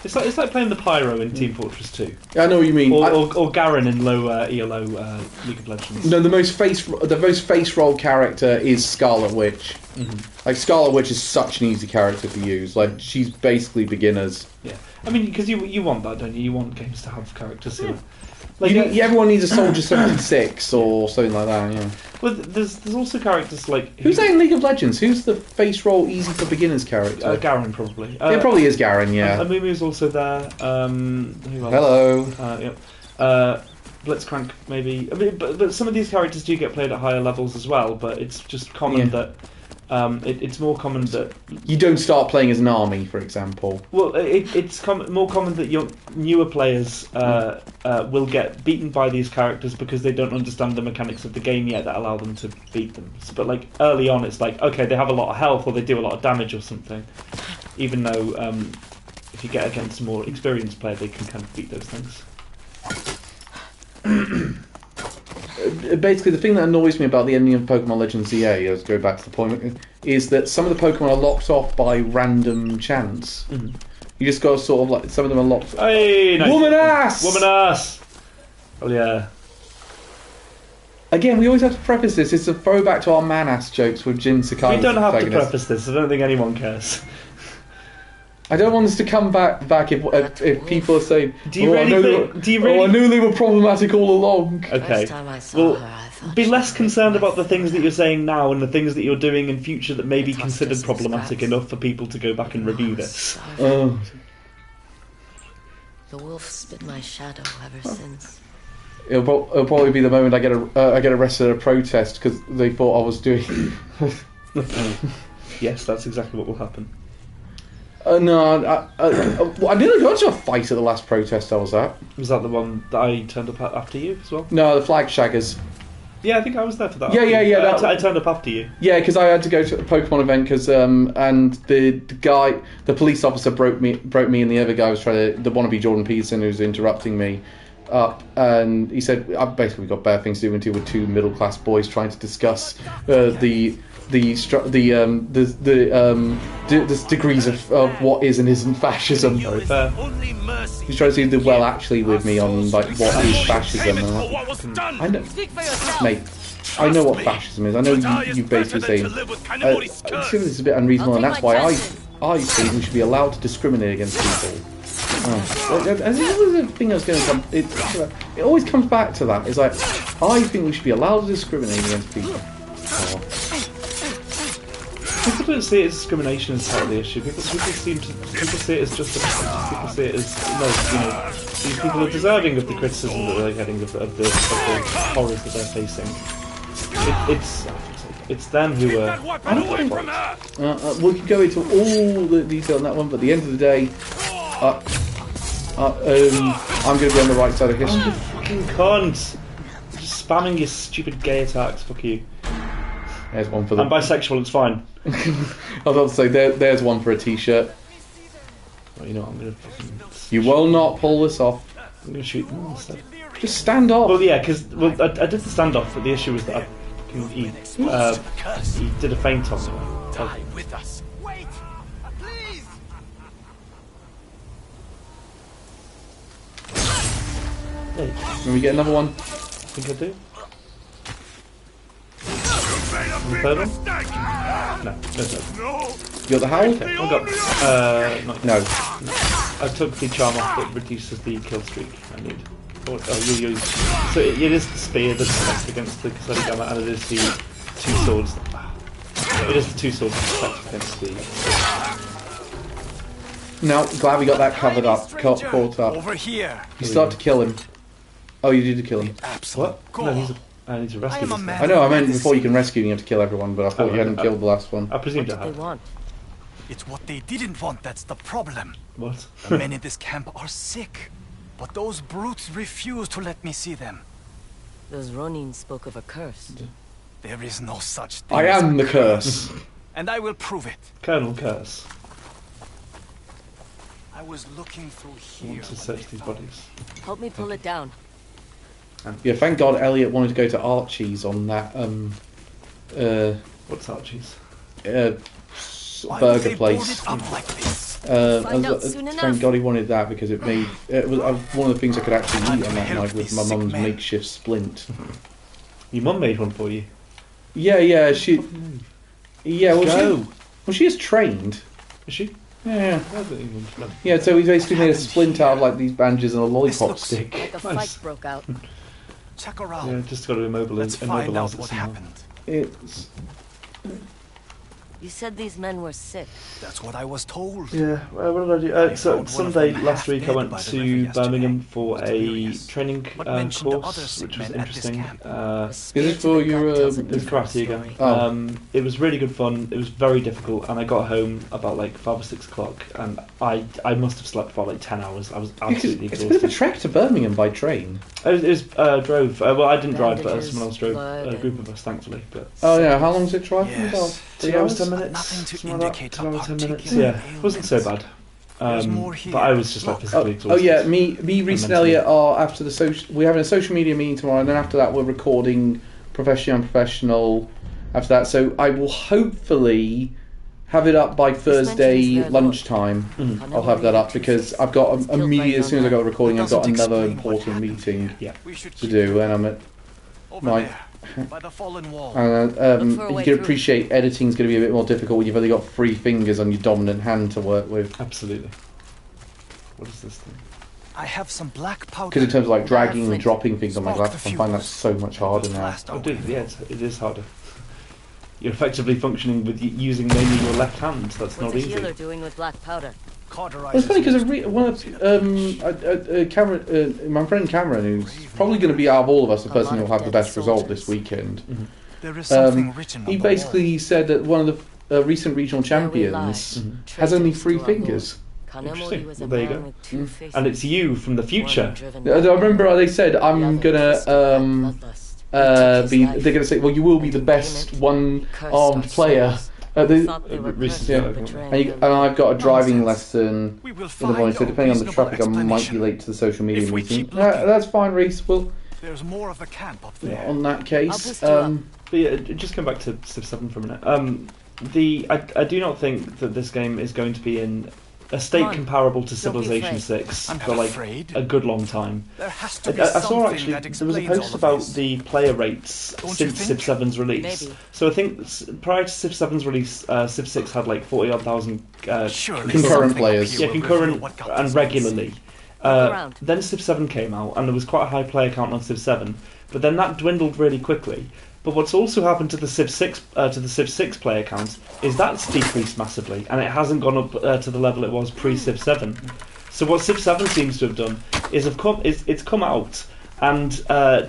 It's like playing the Pyro in Team Fortress 2. I know what you mean. Or Garen in low ELO League of Legends. No, the most face roll character is Scarlet Witch. Like, Scarlet Witch is such an easy character to use. Like, she's basically beginners. Yeah, I mean, because you want that, don't you? You want games to have characters who... Everyone needs a Soldier 76 or something like that, yeah. Well, there's also characters like... Who's that in League of Legends? Who's the face roll easy for beginners character? Garen, probably. It probably is Garen, yeah. Amumu's also there. Who else? Hello. Yep. Blitzcrank, maybe. I mean, but some of these characters do get played at higher levels as well, but it's just common that... it's more common that... You don't start playing as an army, for example. Well, it's more common that your newer players will get beaten by these characters because they don't understand the mechanics of the game yet that allow them to beat them. So, but like early on, it's like, okay, they have a lot of health or they do a lot of damage or something. Even though if you get against a more experienced player, they can kind of beat those things. Basically, the thing that annoys me about the ending of Pokemon Legends ZA, let's go back to the point, is that some of the Pokemon are locked off by random chance. You just got to sort of like, some of them are locked. Hey, nice. Woman ass! Woman ass! Oh yeah. Again, we always have to preface this. It's a throwback to our man-ass jokes with Jin Sakai. We don't have to preface this. I don't think anyone cares. I don't want us to come back if people are saying, Do you really I knew they were problematic all along. Okay. Be less concerned about the things that you're saying now and the things that you're doing in future that may be considered problematic enough for people to go back and review this. The wolf spit my shadow ever since. It'll probably be the moment I get arrested at a protest because they thought I was doing. Yes, that's exactly what will happen. No, I nearly got into a fight at the last protest I was at. Was that the one that I turned up after you as well? No, the flag shaggers. Yeah, I think I was there for that. Yeah. I turned up after you. Yeah, because I had to go to a Pokemon event and the police officer broke me, and the other guy was the wannabe Jordan Peterson who was interrupting me. And he said, "I've basically got bad things to do with two middle class boys trying to discuss the degrees of what is and isn't fascism." Very fair. He's trying to do the well actually with me on like what is fascism. I know, mate. I know what fascism is. I know you basically saying this is a bit unreasonable, and that's why I think we should be allowed to discriminate against people. This is the thing that's going to come. It always comes back to that. It's like I think we should be allowed to discriminate against people. People don't see it as discrimination as part of the issue. People see it as just people see it as these people are deserving of the criticism that they're getting of the horrors that they're facing. It's them who are. I don't think. We can go into all the detail on that one, but at the end of the day, I'm going to be on the right side of history. Oh, you fucking cunt! Just spamming your stupid gay attacks. Fuck you. There's one for the. I'm bisexual. It's fine. I was about to say there's one for a t-shirt. Well, you know what, I'm gonna fucking. You will not pull this off. I'm gonna shoot them instead. Just stand off. Well, yeah, because I did the standoff, but the issue was that he did a feint on me. Die with us. Wait, please. Hey, Can we get another one? I think I do. The third one? No, third. You got the howl? Okay, I got. No. I took the charm off that reduces the kill streak I need. You use. So it is the spear that's protected against the Kasadi Gamma, and it is the two swords. It is the two swords that protect against the. No, glad we got that covered up, caught up. Over here. You start to kill him. Oh, you did kill him. Absolute. What? No, I need to rescue this guy. I know, I meant before you can rescue, you have to kill everyone, but I thought you hadn't killed the last one. I presumed I What had. they want? It's what they didn't want that's the problem. What? The men in this camp are sick, but those brutes refuse to let me see them. Those Ronin spoke of a curse. There is no such thing. I as am a the curse. and I will prove it. Colonel Curse. I was looking through I here. want to search these bodies. Help me pull it down. Yeah, thank God Elliot wanted to go to Archie's on that What's Archie's? Why would burger they place. board it up like this? Find out soon Thank enough. God he wanted that because it was one of the things I could actually eat on that Help night with these my sick mum's men. makeshift splint. Your mum made one for you. Yeah, she. Yeah, Go. She is trained. Is she? Yeah. I don't even know. Yeah, so we basically made a splint out of like these bandages and a lollipop looks- stick. Like a Nice. fight broke out. Check around. Yeah, just got to Let's find out immobilise it what somehow. happened. It's You said these men were sick. That's what I was told. Yeah, what did I do? I So found one of Sunday them last week I half went dead by the to river yesterday. Birmingham for It's a hilarious. training But mentioned the other course, sick which was men at this interesting. camp. Is it for your It was karate again. Oh. It was really good fun. It was very difficult, and I got home about like 5 or 6 o'clock, and I must have slept for like 10 hours. I was absolutely it's a bit of a exhausted. trek to Birmingham by train. It was drove. Well, I didn't drive, but Bandages, someone else drove. blood A group and- of us, thankfully. But Oh yeah, how long does it drive? Yes. About 3 hours, 10 minutes. Nothing to something like that. indicate 2 hours, 10 minutes. particular Yeah, it wasn't so bad. There's more here. But I was just like physically Oh exhausted. yeah, me, Reece and mentally. Elliot are after the social. We're having a social media meeting tomorrow, and then after that we're recording professional and professional. After that, so I will hopefully have it up by Thursday their lunchtime. Mm-hmm. I'll have that up because I've got immediately as soon as I got the recording, I've got Doesn't another explain what important happened meeting Yeah. We should to keep do, and I'm at over my there. by the fallen wall. Look for a You way can through. appreciate editing's going to be a bit more difficult when you've only got 3 fingers on your dominant hand to work with. Absolutely. What is this thing? I have some black powder. Because in terms of like dragging and Flint. dropping things on my Spark laptop, the I find that fuse. so much harder now. Blast Oh, our dude, way. yeah, it is harder. You're effectively functioning with using mainly your left hand. That's What's not a easy. healer doing with black powder? Well, it's funny because my friend Cameron, who's probably going to be out of all of us the person who'll have the best result this weekend, There is something written he on the basically said that one of the recent regional There we champions lie. has only Traitors 3 to our lord. fingers. Kanamori Interesting. was Well, a there you man go. with 2 faces. And it's you from the future. One driven I by remember they said, I'm the other going twisted by bloodlust. He took his life. they're going to say, well, you will be the best one-armed player. Thought they were Recent- cursed yeah. for betraying And, their and I've got a driving Nonsense. lesson We will in the morning, find so a depending on the reasonable traffic, I might be explanation. late to the social media If we meeting. keep looking. That's fine, Reese. Well, There's more of the camp up there. on that I'll case, boost you up. But yeah, just come back to Civ 7 for a minute. I do not think that this game is going to be in a state Come on. comparable to Don't be Civilization afraid. 6 I'm for not like afraid. a good long time. There has to be I something saw actually that there was a explains post all of about this. the player rates Don't you since think? Civ 7's release. Maybe. So I think prior to Civ 7's release, Civ 6 had like 40 odd thousand Surely concurrent something players. up here yeah, will concurrent reveal what got and these regularly. around. Then Civ 7 came out, and there was quite a high player count on Civ 7, but then that dwindled really quickly. But what's also happened to the Civ 6 player count is that's decreased massively, and it hasn't gone up to the level it was pre Civ 7. So what Civ 7 seems to have done is it's come out and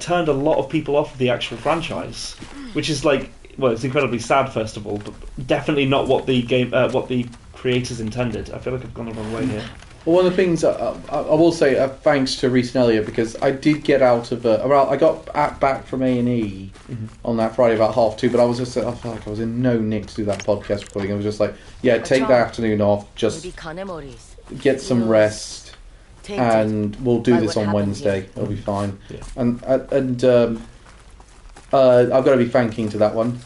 turned a lot of people off of the actual franchise, which is like, well, it's incredibly sad first of all, but definitely not what the creators intended. I feel like I've gone the wrong way here. well, one of the things I will say, thanks to Reese and Elliot, because I did get out of I got back from A&E on that Friday about 2:30, but I felt like I was in no nick to do that podcast recording. I was just like, yeah, take the afternoon off, just Maybe Kanemori's. get some Feels rest, tainted and we'll do by this what on happened Wednesday. here. It'll be fine. Yeah. And I've got to be thanking to that one.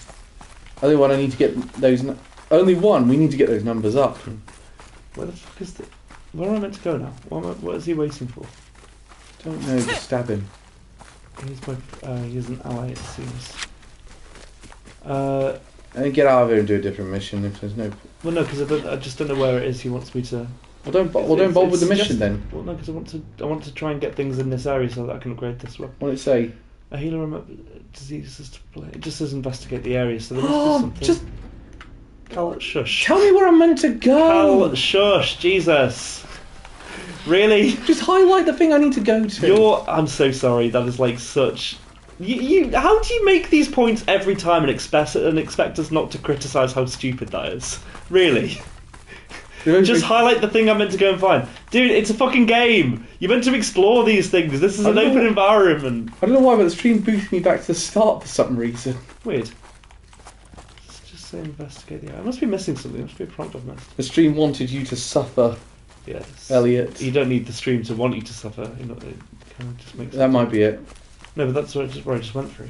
Only one I need to get those. Only one. We need to get those numbers up. Where the fuck is where am I meant to go now? What is he waiting for? Don't know. Just stab him. He's an ally, it seems. And get out of here and do a different mission if there's no. Well, no, because I just don't know where it is he wants me to. Well, don't bother with the mission just- then. Well, no, because I want to try and get things in this area so that I can upgrade this weapon. What did it say? A healer diseases to play. It just says investigate the area, so there must be Oh, something. just Cal, shush. tell me where I'm meant to go. Cal, shush, Jesus. Really? Just highlight the thing I need to go to. I'm so sorry. That is like such. You how do you make these points every time and expect us not to criticise how stupid that is? Really? Just highlight the thing I'm meant to go and find. Dude, it's a fucking game. You're meant to explore these things. This is an open environment. I don't know why, but the stream boosted me back to the start for some reason. Weird. Just say investigate the area. I must be missing something. There must be a prompt I've missed. The stream wanted you to suffer, Yes. Elliot. You don't need the stream to want you to suffer. You know, it kind of just makes That might be it. No, but that's where I just went through.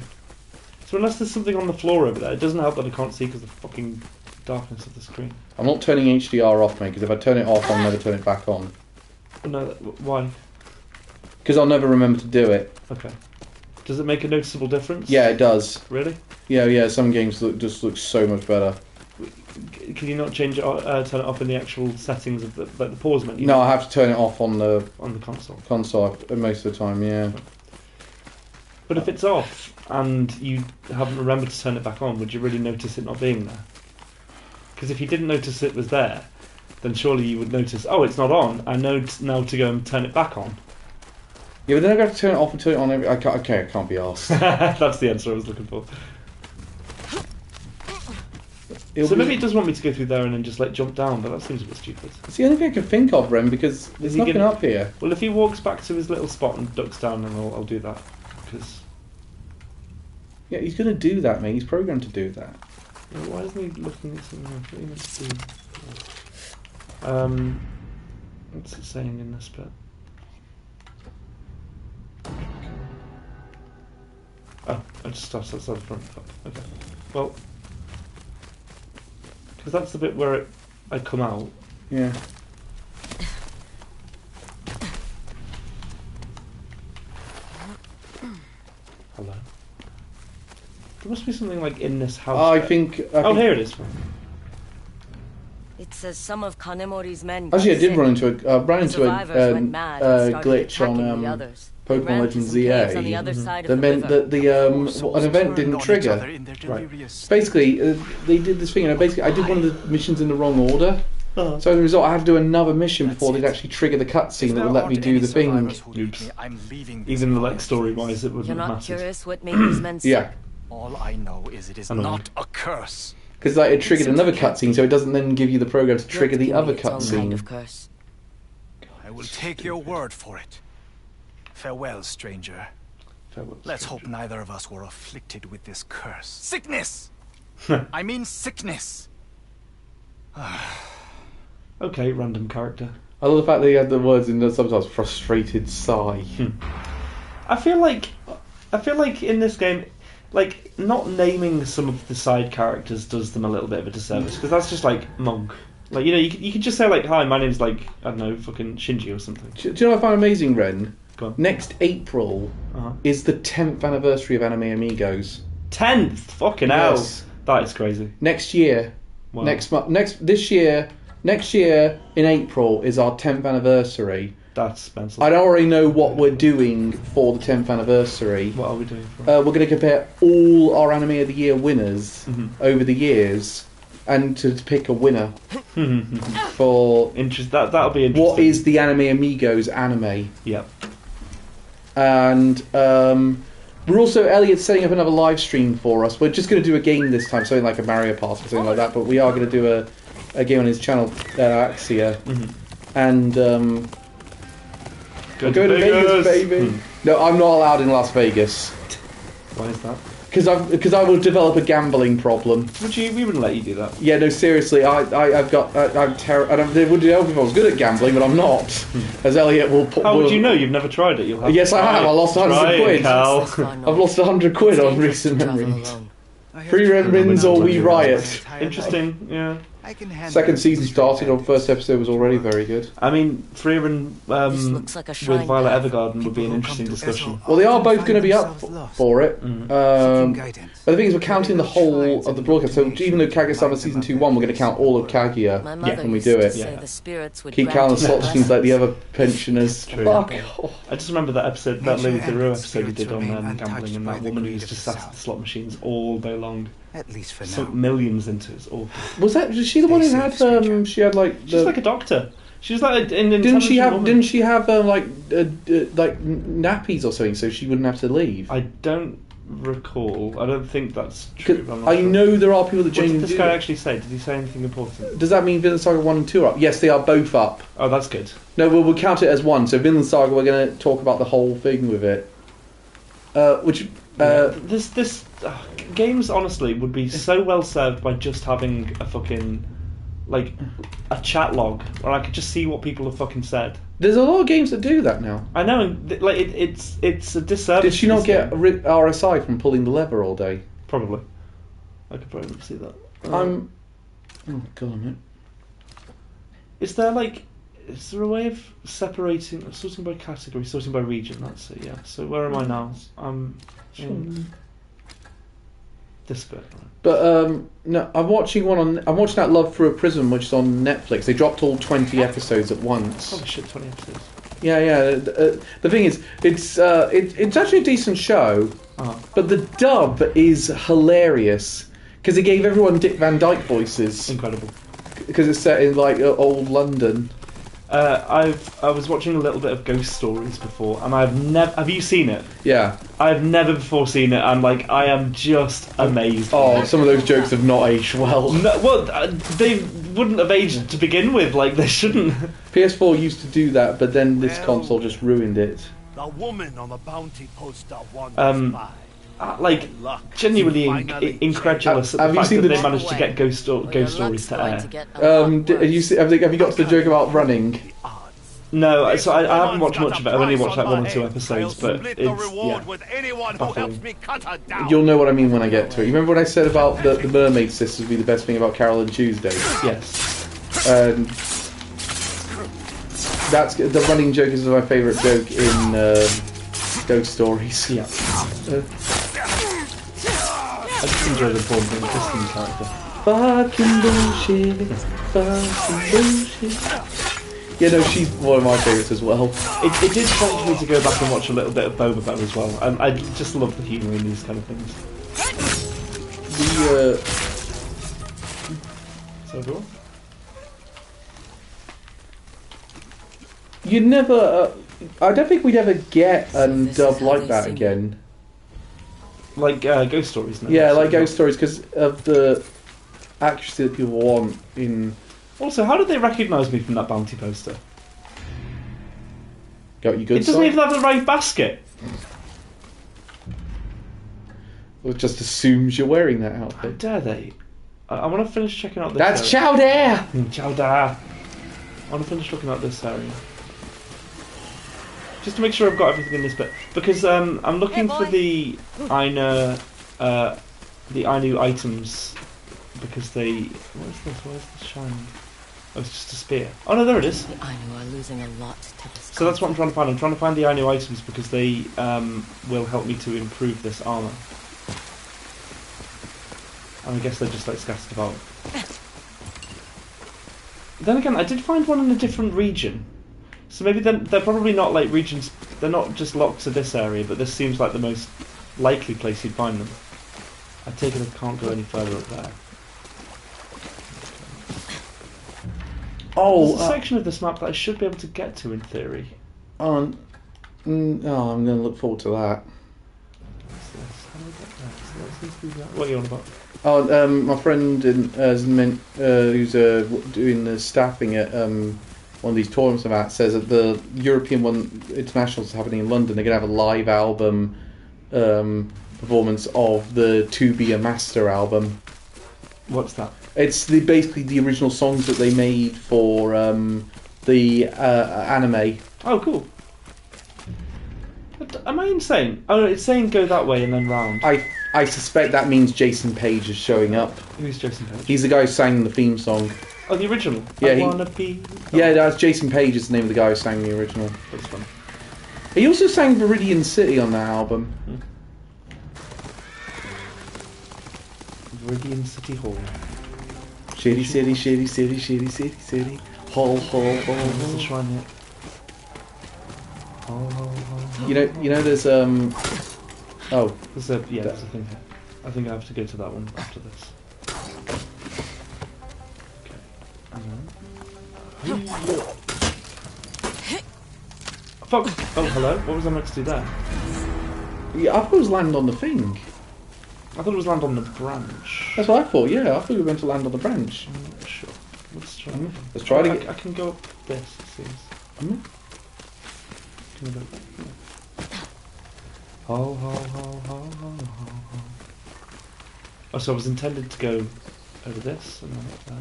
So unless there's something on the floor over there, it doesn't help that I can't see because of the fucking darkness of the screen. I'm not turning HDR off, mate, because if I turn it off, I'll never turn it back on. No, why? Because I'll never remember to do it. Okay. Does it make a noticeable difference? Yeah, it does. Really? Yeah. Some games just look so much better. Can you not change it, turn it off in the actual settings of the pause menu? No, I have to turn it off on the On the console. console most of the time. Yeah. But if it's off and you haven't remembered to turn it back on, would you really notice it not being there? Because if you didn't notice it was there, then surely you would notice, oh, it's not on. I know now to go and turn it back on. Yeah, but then I have to turn it off and turn it on. I can't be arsed. That's the answer I was looking for. It'll So be- maybe it does want me to go through there and then just like jump down, but that seems a bit stupid. It's the only thing I can think of, Ren, because there's he nothing gonna- up here. Well, if he walks back to his little spot and ducks down, then I'll do that. Because Yeah, he's going to do that, mate. He's programmed to do that. why isn't he looking at something else? What are you meant to do? What's it saying in this bit? Oh, I just started outside the front. Okay. Well, because that's the bit where I come out. Yeah. Hello. must be something like in this house. I think. Oh, here it is. It says some of Kanemori's men. Actually, I did run into a Survivors went mad and started glitch attacking on the others. Pokemon They ran to Legends some caves ZA. on the other side of That the meant river. that an event didn't trigger. Right. Basically, they did this thing, and basically, I did one of the missions in the wrong order. Uh-huh. So as a result, I had to do another mission before they'd actually trigger the cutscene that would let me do the thing. Oops. Even like story-wise, it wouldn't You're not matter. curious what made these men sick? Yeah, All I know is it is know. not a curse. because like, it triggered another cutscene, so it doesn't then give you the program to trigger the Give other me its own kind of cutscene. curse. I will take your word for it. Farewell, stranger. Let's hope neither of us were afflicted with this curse. Sickness! I mean sickness! Okay, random character. I love the fact that he had the words in the subtitles, frustrated sigh. I feel like in this game, like not naming some of the side characters does them a little bit of a disservice because that's just like Monk. Like you could just say like, hi, my name's like I don't know, fucking Shinji or something. Do you know what I find amazing, Ren? Go on. Next April is the 10th anniversary of Anime Amigos. 10th, fucking Yes. hell, that is crazy. Next year, Wow. next year in April is our 10th anniversary. That's mental. I already know what we're doing for the 10th anniversary. What are we doing? We're going to compare all our Anime of the Year winners over the years and to pick a winner for That'll be interesting. what is the Anime Amigos anime. Yep. And we're also, Elliot's setting up another live stream for us. We're just going to do a game this time, something like a Mario Party or something like that, but we are going to do a game on his channel, Axia. And we're going to Vegas, baby. No, I'm not allowed in Las Vegas. Why is that? Because I will develop a gambling problem. We wouldn't let you do that. Yeah, no, seriously, I'm terrible. They would help if I was good at gambling, but I'm not. As Elliot will put. How would you know? You've never tried it. You'll have Yes, to I try have. it. I lost 100 Try it, quid. Cal. I've lost 100 quid It's on dangerous recent to travel memories. alone. Free rent wins or we riot. Interesting. Yeah. Second season started. Our first episode was already very good. I mean, Freeran This looks like a shrine with Violet path. Evergarden would be an interesting discussion. Well, they are both going to be up for it. But the thing is, we're counting the whole of the broadcast. So even though Kaguya-sama Season 2-1, we're going to count all of Kaguya My mother when we used do to it. say the spirits would Keep grant counting the you slot machines like the blessings. other pensioners. True. Fuck off. I just remember that episode, that Lily Theroux episode he did on gambling, and that woman who used to sat at the slot machines all day long. At least for Sunk millions into it. It's awful. Was she the one who had she had like She's like a doctor. She's like an didn't she have woman. like nappies or something so she wouldn't have to leave? I don't recall. I don't think that's true. I'm not I sure. know there are people that What did genuinely this do guy that. actually say? Did he say anything important? Does that mean Vinland Saga 1 and 2 are up? Yes, they are both up. Oh, that's good. No, we'll count it as one. So Vinland Saga, we're going to talk about the whole thing with it. This games honestly would be so well served by just having a fucking like a chat log where I could just see what people have fucking said. There's a lot of games that do that now. I know, and it's a disservice. Did she not to get this game. RSI from pulling the lever all day? Probably. I could probably see that. Oh god, mate. Is there a way of separating, sorting by category, sorting by region? That's it. Yeah. So where am I now? I'm in this bit. But no, I'm watching that Love Through a Prism, which is on Netflix. They dropped all 20 episodes at once. Holy shit, 20 episodes. Yeah. The thing is, it's actually a decent show, but the dub is hilarious because it gave everyone Dick Van Dyke voices Incredible. because it's set in like old London. I was watching a little bit of Ghost Stories before, and I've never. Have you seen it? Yeah. I've never before seen it, and like I am just amazed. Oh, some of those jokes have not aged well. No, well, they wouldn't have aged to begin with. Like they shouldn't. PS4 used to do that, but then this console just ruined it. The woman on the bounty poster wanders by. Like genuinely incredulous at Have the you fact seen that the- they managed to get Ghost Stories to air. Have you got to the joke about running? No, so I haven't watched much of it. I've only watched like 1 or 2 episodes, but Split the it's reward yeah. with anyone who Baffling. helps me cut her down. You'll know what I mean when I get to it. You remember when I said about the Mermaid Sisters be the best thing about Carol and Tuesday? Yes. That's the running joke is my favourite joke in Ghost Stories. Yeah. I just enjoy the Paul Kristen character. Fucking bullshit. Fucking bullshit. Yeah, no, she's one of my favourites as well. It did prompt me to go back and watch a little bit of Boba Fett as well. And I just love the humour in these kind of things. So go on. You'd never... I don't think we'd ever get a dub like that again. Like Ghost Stories, no? Yeah, like Ghost Stories, because of the accuracy that people want in... Also, how did they recognise me from that bounty poster? Got you good. It doesn't even have the right basket. Well, it just assumes you're wearing that How outfit. dare they? I want to finish checking out this That's area. chowder! Chowder! I want to finish looking at this area. Just to make sure I've got everything in this bit. Because I'm looking for the Ainu items. Because they... What is this? Where's the shine? Oh, it's just a spear. Oh no, there it is. The Ainu are losing a lot to this. So that's what I'm trying to find. I'm trying to find the Ainu items because they will help me to improve this armour. And I guess they're just like scattered about. Then again, I did find one in a different region. So maybe they're probably not like regions, they're not just locked to this area, but this seems like the most likely place you'd find them. I take it I can't go any further up there. Oh, there's a section of this map that I should be able to get to in theory. I'm going to look forward to that. What's this? How do I get there? So that seems to be that. What are you on about? Oh, my friend who's doing the staffing at one of these tournaments I'm at says that the European internationals happening in London, they're going to have a live album performance of the To Be a Master album. What's that? It's basically the original songs that they made for the anime. Oh, cool. Am I insane? Oh, it's saying go that way and then round. I suspect that means Jason Page is showing up. Who's Jason Page? He's the guy who sang the theme song. Oh, the original? Yeah, I wanna be... Yeah, that's Jason Page is the name of the guy who sang the original. That's fun. He also sang Viridian City on that album. Viridian City Hall. Shitty city, shitty city, shitty city, city. Hall, hall, hall, What's the hall. shrine here? Oh. You know, there's Oh, There's a thing here. I think I have to go to that one after this. Okay. And then... Fuck! Oh, hello. What was I meant to do there? yeah, I thought it was land on the thing. I thought it was land on the branch. That's what I thought. Yeah, I thought we were meant to land on the branch. I'm not sure. Let's try. Let's try to get. I can go up this, it seems. Can I go back? Ho, ho, ho, ho, ho, ho, ho. Oh, so I was intended to go over this and then up there.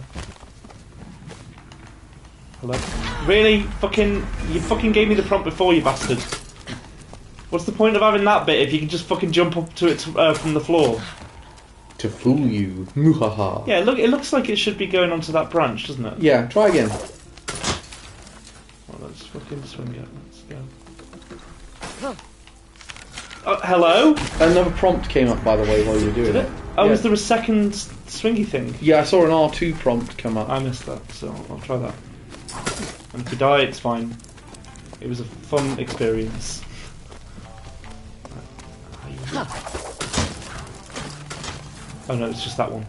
Hello? Really? You fucking gave me the prompt before, you bastard. What's the point of having that bit if you can just fucking jump up to it from the floor? To fool you. Muhaha. Yeah, look, it looks like it should be going onto that branch, doesn't it? Yeah, try again. Well, let's fucking swing it. Let's go. Oh, hello? Another prompt came up, by the way, while you were doing it. Oh, yeah. is there a second swingy thing? Yeah, I saw an R2 prompt come up. I missed that, so I'll try that. And if we die, it's fine. It was a fun experience. Oh no, it's just that one.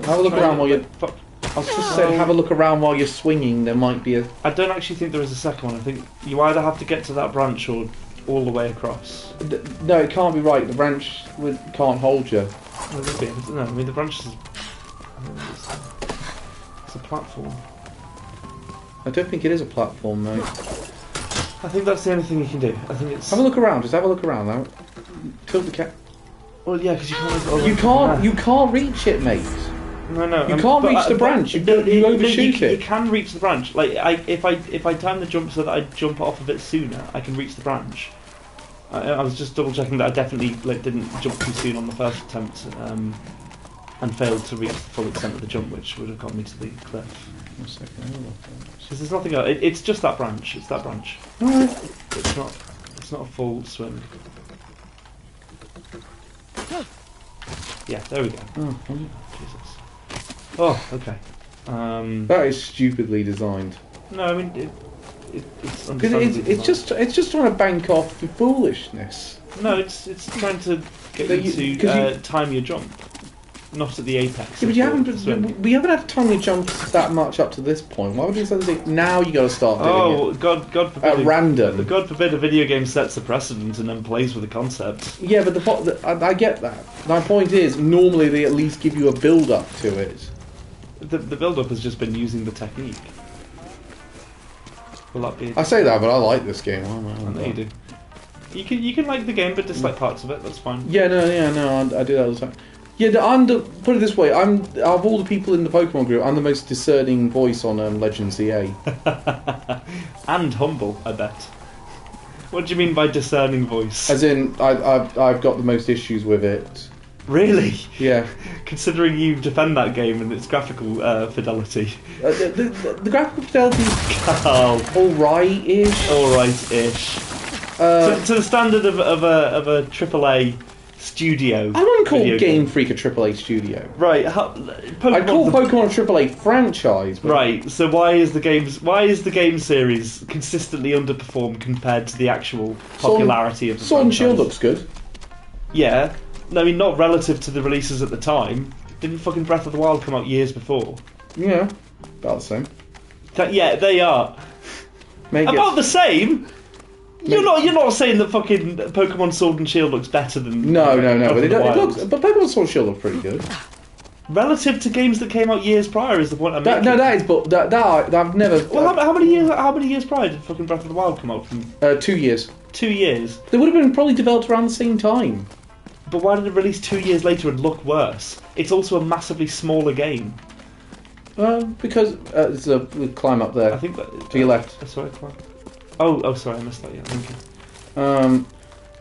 Have a look around while you're... Fuck. I was just saying, have a look around while you're swinging. There might be a... I don't actually think there is a second one. I think you either have to get to that branch or all the way across. No, it can't be right. The branch can't hold you. No, I mean the branch is... It's a platform. I don't think it is a platform, mate. I think that's the only thing you can do. I think it's... Have a look around. Just have a look around. Now. Tilt the cat. Well, yeah, because you can't... You can't reach it, mate. No, You can't reach the branch. You overshoot it. You can reach the branch. Like if I time the jump so that I jump off of it sooner, I can reach the branch. I was just double checking that I definitely didn't jump too soon on the first attempt, and failed to reach the full extent of the jump, which would have got me to the cliff. 1 second. Because there's nothing else. It's just that branch. It's that branch. Alright. It's not a full swim. Yeah, there we go. Oh, Jesus. Oh, okay. that is stupidly designed. No, I mean it's Because it's just trying to bank off the foolishness. No, it's trying to get you to time your jump, not at the apex. Yeah, but we haven't had time to jump that much up to this point. Why would you say now you got to start doing it? God forbid! At random. God forbid a video game sets a precedent and then plays with the concept. Yeah, but I get that. My point is, normally they at least give you a build-up to it. The build-up has just been using the technique. Will that be? I say that, but I like this game. I know you do. You can like the game, but dislike parts of it. That's fine. Yeah, no, I do that all the time. Yeah, put it this way: of all the people in the Pokemon group, I'm the most discerning voice on Legends EA. And humble, I bet. What do you mean by discerning voice? As in, I've got the most issues with it. Really? Yeah. Considering you defend that game and its graphical fidelity. The graphical fidelity is alright-ish. Alright-ish. To the standard of a AAA studio. I wouldn't call Game Freak a AAA studio. Right. I'd call Pokemon a AAA franchise. Right. So why is the game series consistently underperformed compared to the actual popularity of the Sword and franchise? Shield looks good. Yeah. I mean, not relative to the releases at the time. Didn't fucking Breath of the Wild come out years before? Yeah, about the same. Yeah, they are. About the same? You're not saying that fucking Pokemon Sword and Shield looks better than... No, but it looks... But Pokemon Sword and Shield look pretty good. Relative to games that came out years prior is the point I'm making. No, that is... But I've never... Well, how many years prior did fucking Breath of the Wild come out from? 2 years. 2 years? They would have been probably developed around the same time. But why did it release 2 years later and look worse? It's also a massively smaller game. Because there's a climb up there. I think that... To your left. Sorry, climb. Oh, sorry, I missed that. Yeah, thank you.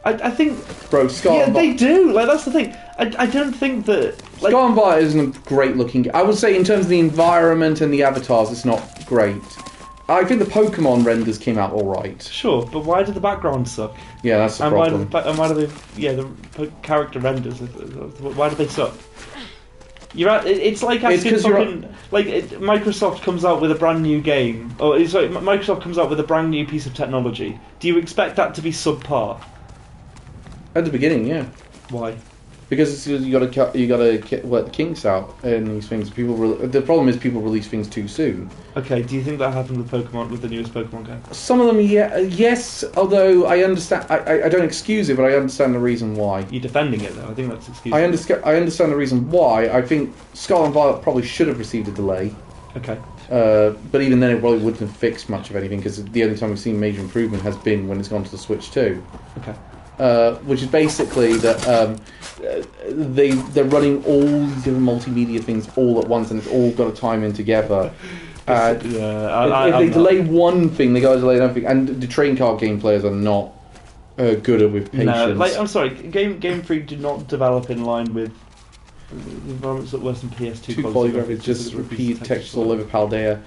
I think... Bro, Scarlet... Yeah, they do. Like, that's the thing. I don't think that... Like, Scarlet Violet isn't a great looking game. I would say in terms of the environment and the avatars, it's not great. I think the Pokemon renders came out alright. Sure, but why did the background suck? Yeah, that's the problem. Why do they... Yeah, the character renders, why do they suck? It's like asking fucking... Like, Microsoft comes out with a brand new game, Microsoft comes out with a brand new piece of technology. Do you expect that to be subpar? At the beginning, yeah. Why? Because you got to let the kinks out in these things. The problem is people release things too soon. Okay, do you think that happened with Pokemon, with the newest Pokemon game? Some of them, yes. Although I understand, I don't excuse it, but I understand the reason why. You're defending it, though. I think that's excusable. I understand the reason why. I think Scarlet and Violet probably should have received a delay. Okay. But even then, it probably wouldn't have fixed much of anything because the only time we've seen major improvement has been when it's gone to the Switch 2. Okay. Which is basically that they're running all these different multimedia things all at once, and it's all got to time in together. If they delay one thing, they got to delay another thing. And the trading card game players are not good at with patience. No, I'm sorry, Game Freak did not develop in line with the environments that worse than PS2 quality graphics, just repeat textures all over Paldea.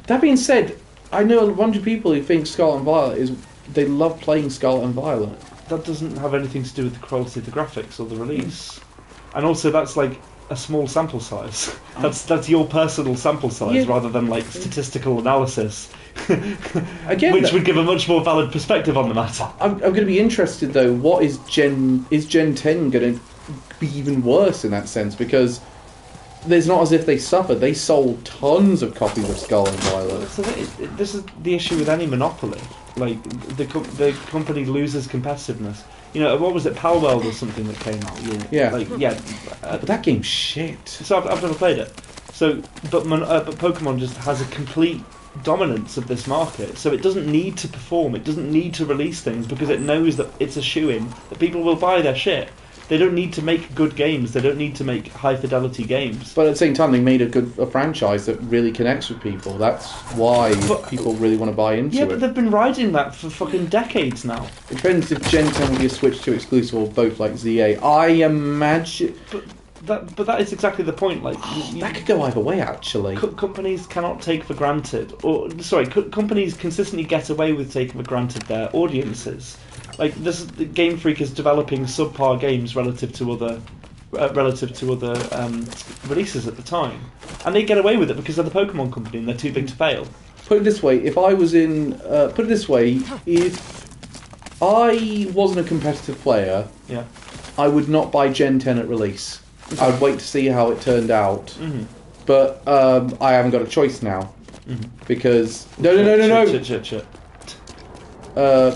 That being said, I know a bunch of people who think Scarlet and Violet they love playing Scarlet and Violet. That doesn't have anything to do with the quality of the graphics or the release. And also, that's like a small sample size. That's your personal sample size rather than like statistical analysis. Again, which would give a much more valid perspective on the matter. I'm going to be interested though. What is Gen 10 going to be even worse in that sense? Because there's not as if they suffered. They sold tons of copies of Scarlet and Violet. So this is the issue with any monopoly. Like the company loses competitiveness. You know, what was it, Palworld or something that came out? Yeah. But that game's shit. So I've never played it. So, but Pokemon just has a complete dominance of this market. So it doesn't need to perform. It doesn't need to release things because it knows that it's a shoo-in that people will buy their shit. They don't need to make good games. They don't need to make high-fidelity games. But at the same time, they made a franchise that really connects with people. That's why people really want to buy into it. Yeah, but they've been riding that for fucking decades now. It depends if Gen 10 will be a Switch 2 exclusive or both like ZA. I imagine... But that is exactly the point. Like that could go either way, actually. Companies cannot take for granted... companies consistently get away with taking for granted their audiences. Like, Game Freak is developing subpar games relative to other relative to other releases at the time, and they get away with it because they're the Pokemon company and they're too big to fail. Put it this way: if I was in, if I wasn't a competitive player, Yeah. I would not buy Gen 10 at release. I would wait to see how it turned out. Mm-hmm. But I haven't got a choice now because no.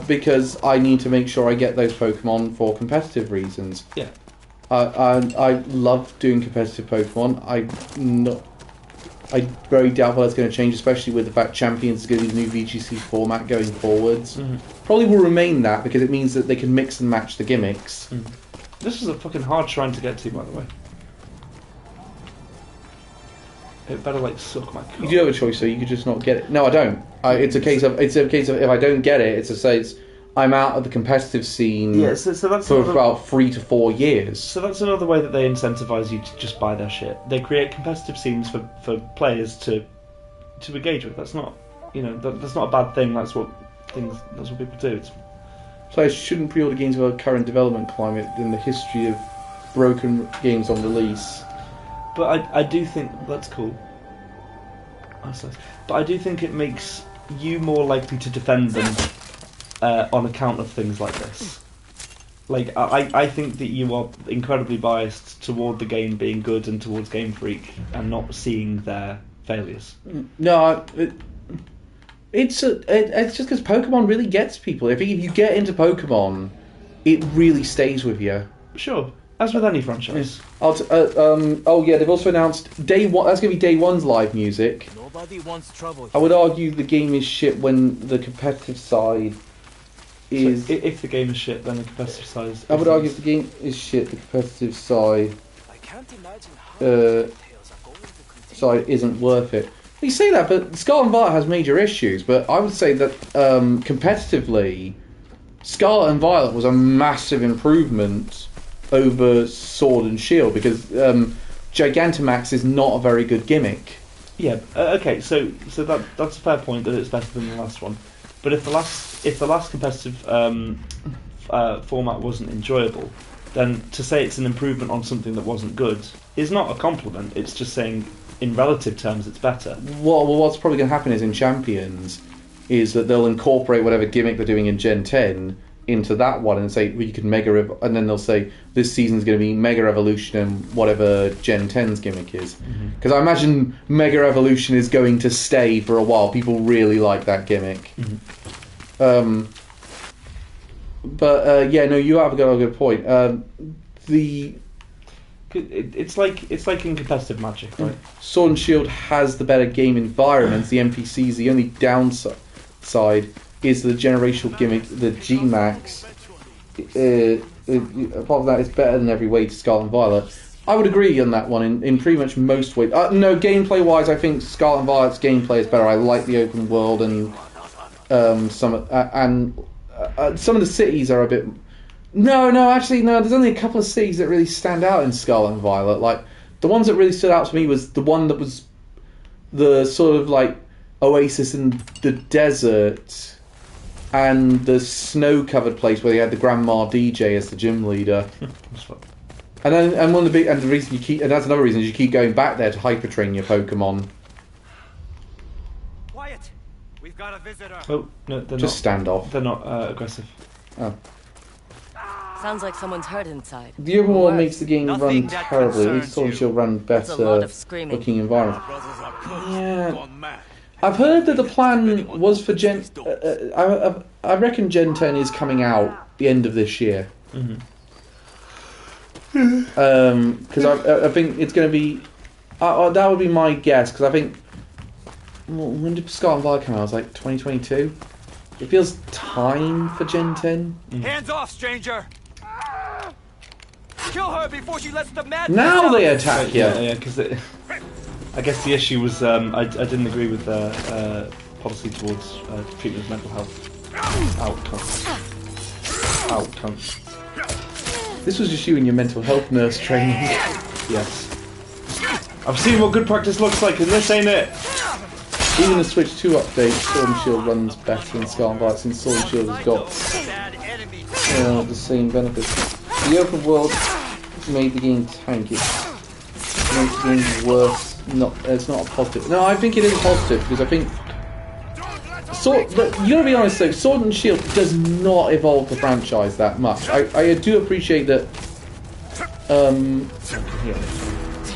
Because I need to make sure I get those Pokemon for competitive reasons. Yeah. I love doing competitive Pokemon. I very doubtful that's going to change, especially with the fact Champions is going to be the new VGC format going forwards. Probably will remain that because it means that they can mix and match the gimmicks. This is a fucking hard shrine to get to, by the way. It better like suck my cock. You do have a choice, so you could just not get it. No, I don't. It's a case of if I don't get it, I'm out of the competitive scene. Yeah, so that's for about 3 to 4 years. So that's another way that they incentivize you to just buy their shit. They create competitive scenes for players to engage with. That's not that's not a bad thing. That's what people do. Players shouldn't pre-order games with a current development climate in the history of broken games on release. But I do think that's cool. But I do think it makes you more likely to defend them on account of things like this. Like I think that you are incredibly biased toward the game being good and towards Game Freak and not seeing their failures. No, it's just because Pokemon really gets people. If you get into Pokemon, it really stays with you. Sure. As with any franchise. They've also announced day one. That's going to be day one's live music. Nobody wants trouble. I would argue the game is shit when the competitive side is. So if the game is shit, then the competitive side is. I would argue if the game is shit, the competitive side. I can't imagine how side isn't worth it. You say that, but Scarlet and Violet has major issues. But I would say that competitively, Scarlet and Violet was a massive improvement over Sword and Shield because Gigantamax is not a very good gimmick. Yeah. Okay. So that's a fair point that it's better than the last one. But if the last competitive format wasn't enjoyable, then to say it's an improvement on something that wasn't good is not a compliment. It's just saying in relative terms it's better. Well, what's probably going to happen is in Champions is that they'll incorporate whatever gimmick they're doing in Gen 10 into that one and say we can and then they'll say this season's going to be Mega Evolution and whatever Gen 10's gimmick is, because I imagine Mega Evolution is going to stay for a while. People really like that gimmick. You have got a good point. It's like in competitive Magic, right? Sword and Shield has the better game environments. The NPCs, the only downside is the generational gimmick, the G-Max. Apart from that, it's better than every way to Scarlet and Violet. I would agree on that one in pretty much most ways. No, gameplay-wise, I think Scarlet and Violet's gameplay is better. I like the open world and some of the cities are a bit. No. There's only a couple of cities that really stand out in Scarlet and Violet. Like the ones that really stood out to me was the one that was the sort of like oasis in the desert. And the snow-covered place where they had the Grandma DJ as the gym leader, and the reason that's another reason is you keep going back there to hyper train your Pokemon. Quiet. We've got a visitor. Oh no, they're just stand off. They're not aggressive. Oh. Sounds like someone's hurt inside. The open world makes the game run terribly. At least Sword and Shield run better looking environment. Yeah. I've heard that the plan was for Gen. I reckon Gen 10 is coming out the end of this year. Because I think it's going to be. That would be my guess. Because I think. When did Scarlet and Violet come out? It was like 2022. It feels time for Gen 10. Hands off, stranger! Kill her before she lets the madness Now out. they attack you. Yeah, because I guess the issue was I didn't agree with their policy towards treatment of mental health outcomes. This was just you and your mental health nurse training. Yes. I've seen what good practice looks like, and this ain't it. Even the Switch 2 update, Sword and Shield runs better than Scarlet and Violet since Sword and Shield has got the same benefits. The open world, made the game tank. It makes the game worse. It's not a positive. No, I think it is positive because I think you gotta be honest though. Sword and Shield does not evolve the franchise that much. I do appreciate that.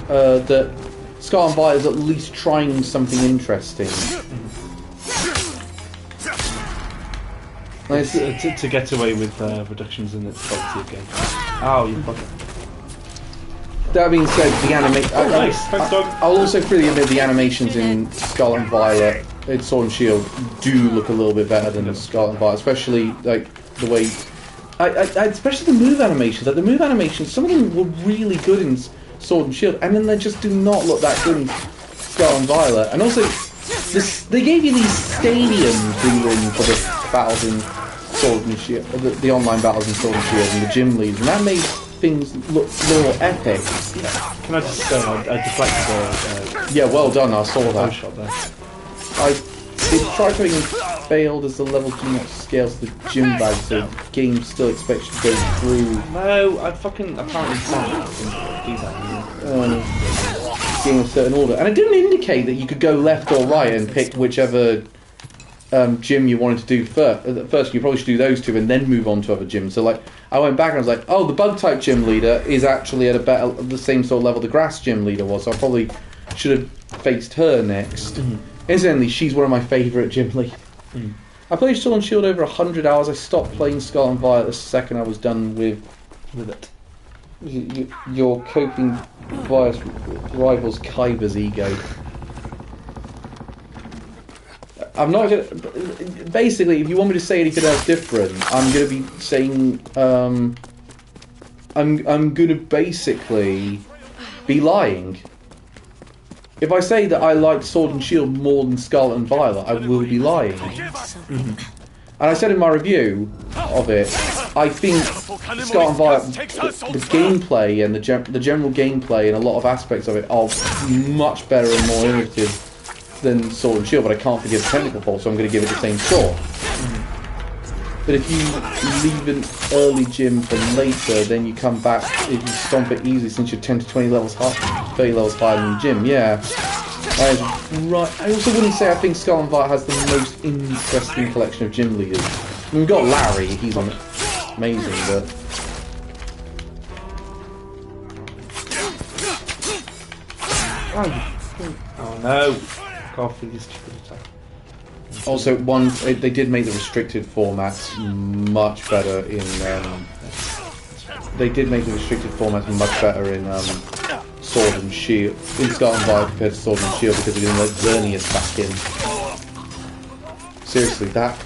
That Scarlet and Violet is at least trying something interesting. To get away with reductions in its quality of game. Oh, you fucker. That being said, the animation. Nice. Thanks, dog. I'll also freely admit the animations in Scarlet and Violet, in Sword and Shield, do look a little bit better than Scarlet and Violet, especially like the way. Especially the move animations. Like the move animations, some of them were really good in Sword and Shield, and then they just do not look that good in Scarlet and Violet. And also, they gave you these stadiums for the battles in Sword and Shield, the online battles in Sword and Shield, and the gym leads, and that made things look more epic. Can I just say, I deflected the... yeah, well done, I saw that. Shot there. It tried something and failed as the level do not scale to the gym bag, so the game still expects you to go through. No, I apparently can't do that. Game of certain order. And it didn't indicate that you could go left or right and pick whichever gym you wanted to do first. First, you probably should do those two and then move on to other gyms. So, like, I went back and I was like, oh, the bug type gym leader is actually at the same sort of level the grass gym leader was, so I probably should have faced her next. Incidentally, she's one of my favourite gym leaders. I played Sword and Shield over 100 hours. I stopped playing Scarlet and Violet the second I was done with it. You're coping via rivals Kyber's ego. I'm not gonna. Basically, if you want me to say anything else different, I'm gonna be saying. I'm gonna basically be lying. If I say that I liked Sword and Shield more than Scarlet and Violet, I will be lying. And I said in my review of it, I think Scarlet and Violet, the gameplay and the general gameplay and a lot of aspects of it are much better and more innovative than Sword and Shield, but I can't forgive the technical fault, so I'm going to give it the same score. But if you leave an early gym for later, then you come back, if you stomp it easily since you're 10 to 20 levels high, 30 levels higher than the gym, yeah. Right. I also wouldn't say I think Scarlet and Violet has the most interesting collection of gym leaders. I mean, we've got Larry, he's amazing, but... Oh no! Off with this stupid attack. Also, they did make the restricted formats much better in. They did make the restricted formats much better in Sword and Shield, in Scarlet and Violet compared to Sword and Shield because they didn't let Xerneas back in. Seriously, that.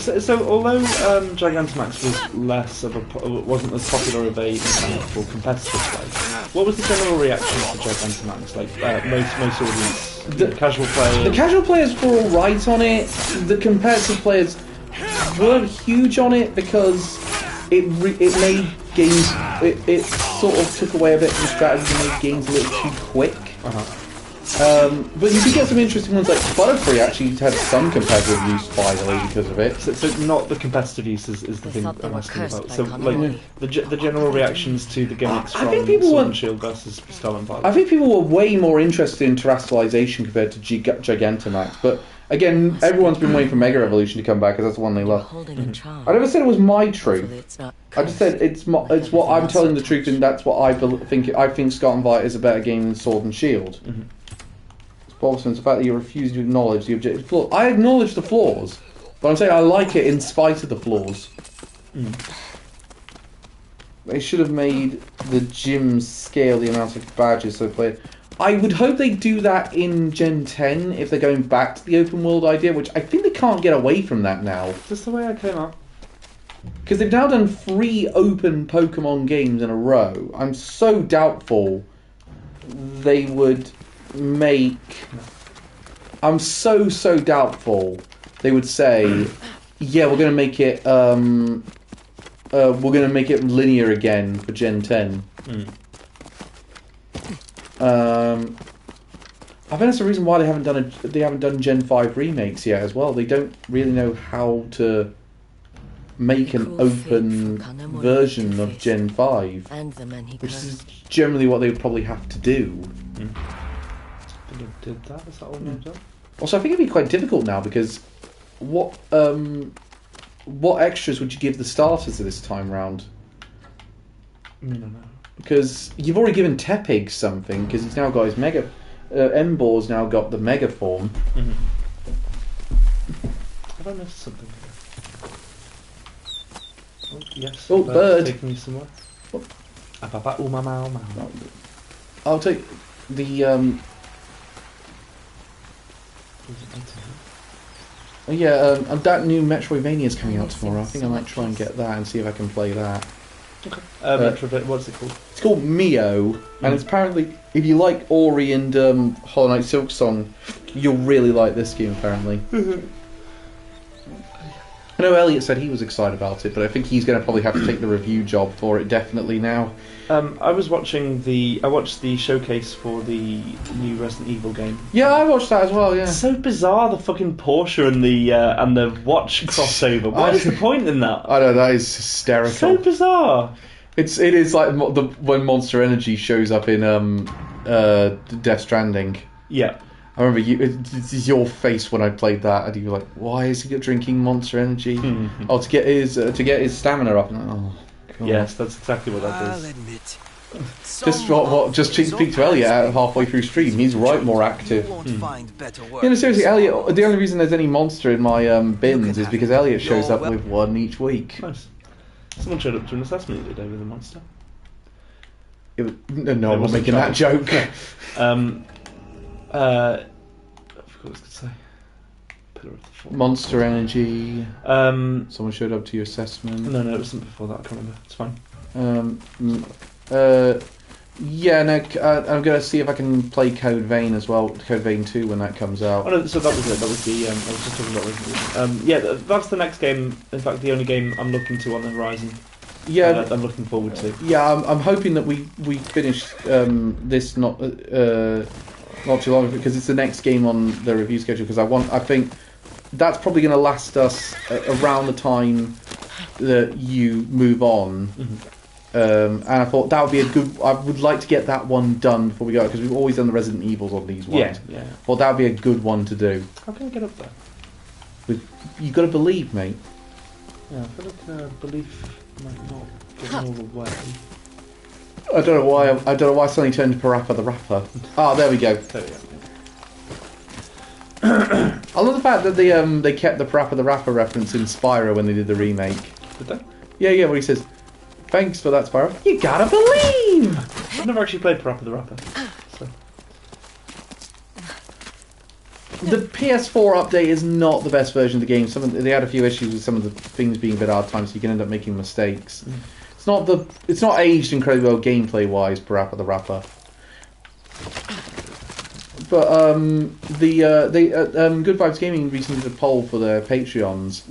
So although Gigantamax wasn't as popular of a mechanic for competitive play, what was the general reaction to Gigantamax? Like most audience. The casual players. The casual players were alright on it. The competitive players weren't huge on it because it made games. It sort of took away a bit from strategy and made games a little too quick. But you could get some interesting ones like Butterfree actually had some competitive use finally because of it. So not the competitive use is the thing I'm asking about. So like the general reactions to the gimmicks from Sword and Shield versus Scarlet and Violet. I think people were way more interested in terrestrialization compared to Gigantamax, but again, everyone's been waiting for Mega Evolution to come back because that's the one they love. I never said it was my truth. I just said it's what I'm telling the truth, and that's what I think. I think Scarlet and Violet is a better game than Sword and Shield. It's the fact that you refuse to acknowledge the objective flaws. I acknowledge the flaws, but I'm saying I like it in spite of the flaws. They should have made the gyms scale the amount of badges so they play. I would hope they do that in Gen 10 if they're going back to the open world idea, which I think they can't get away from that now. Just the way I came up. Because they've now done 3 open Pokemon games in a row. I'm so doubtful they would make... I'm so doubtful they would say, yeah, we're going to make it linear again for Gen 10. I think that's the reason why they haven't done Gen 5 remakes yet as well. They don't really know how to make an open version of Gen 5, which is generally what they would probably have to do. Did that? Is that all now done? Also, I think it'd be quite difficult now because what extras would you give the starters this time round? I don't know. Because you've already given Tepig something, because he's now got his Mega... Embor's now got the Mega form. Have I missed something here? Oh, yes. Oh, bird. Taking me somewhere. I'll take the... that new Metroidvania is coming out tomorrow. I think I might try and get that and see if I can play that. Okay. Metroid, what's it called? It's called Mio, and it's apparently, if you like Ori and Hollow Knight Silksong, you'll really like this game, apparently. I know Elliot said he was excited about it, but I think he's going to probably have to take the review job for it definitely now. I watched the showcase for the new Resident Evil game. Yeah, I watched that as well. Yeah, it's so bizarre, the fucking Porsche and the watch crossover. What is the point in that? I know, that is hysterical. So bizarre. It is like when Monster Energy shows up in Death Stranding. Yeah. I remember it's your face when I played that, and you were like, "Why is he drinking Monster Energy? Oh, to get his stamina up." And, oh, God. Yes, that's exactly what that I'll is. admit. Just speak to Elliot halfway through stream. He's right more active. You won't find better work. Yeah, no, seriously, Elliot. The only reason there's any monster in my bins is because Elliot shows up with one each week. Nice. Someone showed up to an assessment today with a monster. No, I'm not making that joke. I forgot what I was going to say. Pillar of the Fall. Monster Energy. Someone showed up to your assessment. No, it wasn't before that. I can't remember. It's fine. I'm going to see if I can play Code Vein as well. Code Vein 2 when that comes out. Oh no, so that was it. That was the. I was just talking about Resident Evil. That's the next game. In fact, the only game I'm looking to on the horizon. Yeah, I'm looking forward to. Yeah, I'm hoping that we finish this not too long, because it's the next game on the review schedule. Because I think that's probably going to last us around the time that you move on. And I thought that would be a good. I would like to get that one done before we go, because we've always done the Resident Evils on these ones. Yeah. Well, that would be a good one to do. How can I get up there? You've got to believe, mate. Yeah, I feel like belief might not get all the way. I don't know why I suddenly turned to Parappa the Rapper. Ah, there we go. There we go. I love the fact that they kept the Parappa the Rapper reference in Spyro when they did the remake. Did they? Yeah, where he says, "Thanks for that, Spyro. You gotta believe." I've never actually played Parappa the Rapper. So. The PS4 update is not the best version of the game. They had a few issues with some of the things being a bit hard times, so you can end up making mistakes. It's not aged incredibly well gameplay wise, Parappa the Rapper. But Good Vibes Gaming recently did a poll for their Patreons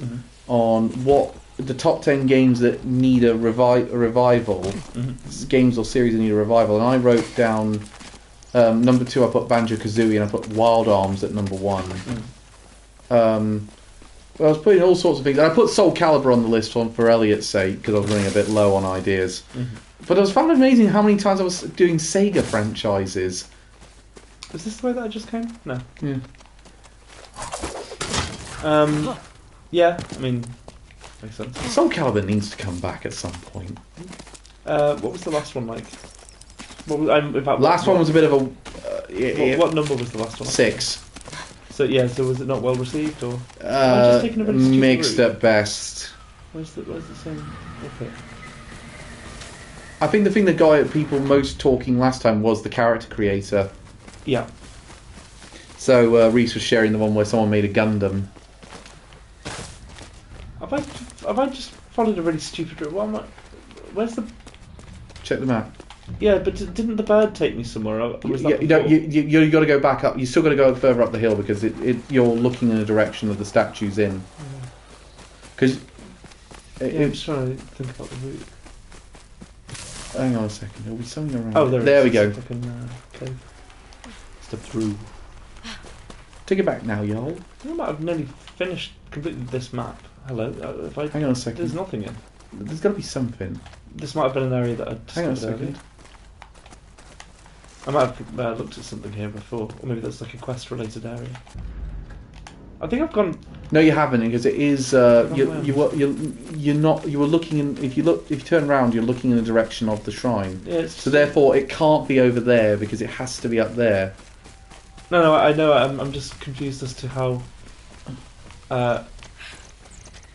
on what the top 10 games that need a revival, games or series that need a revival, and I wrote down number 2. I put Banjo-Kazooie, and I put Wild Arms at number 1. I was putting all sorts of things, and I put Soul Calibur on the list for Elliot's sake, because I was running a bit low on ideas. But it was found amazing how many times I was doing Sega franchises. Is this the way that I just came? No. Yeah. Yeah, I mean, makes sense. Soul Calibur needs to come back at some point. What was the last one like? Last one was a bit of a... what number was the last one? 6. So was it not well received, or? Just taking a really mixed route? at best. Where's the same? Okay. I think the thing that got people most talking last time was the character creator. Yeah. So Reese was sharing the one where someone made a Gundam. Have I just followed a really stupid route? Where's the? Check the map. Yeah, but didn't the bird take me somewhere? You got to go back up. You still got to go further up the hill, because you're looking in the direction of the statues in. Because I'm just trying to think about the route. Hang on a second. There'll be something around. Oh, there we go. Cave. Step through. Take it back now, y'all. I might have nearly completed this map. Hello. Hang on a second. There's nothing in. There's got to be something. This might have been an area that I'd Hang on a discovered second. earlier. I might have looked at something here before, or maybe that's like a quest-related area. I think I've gone. No, you haven't, because it is. You're not. You were looking in. If you turn around, you're looking in the direction of the shrine. Yeah, so therefore, it can't be over there because it has to be up there. No, I know. I'm just confused as to how. I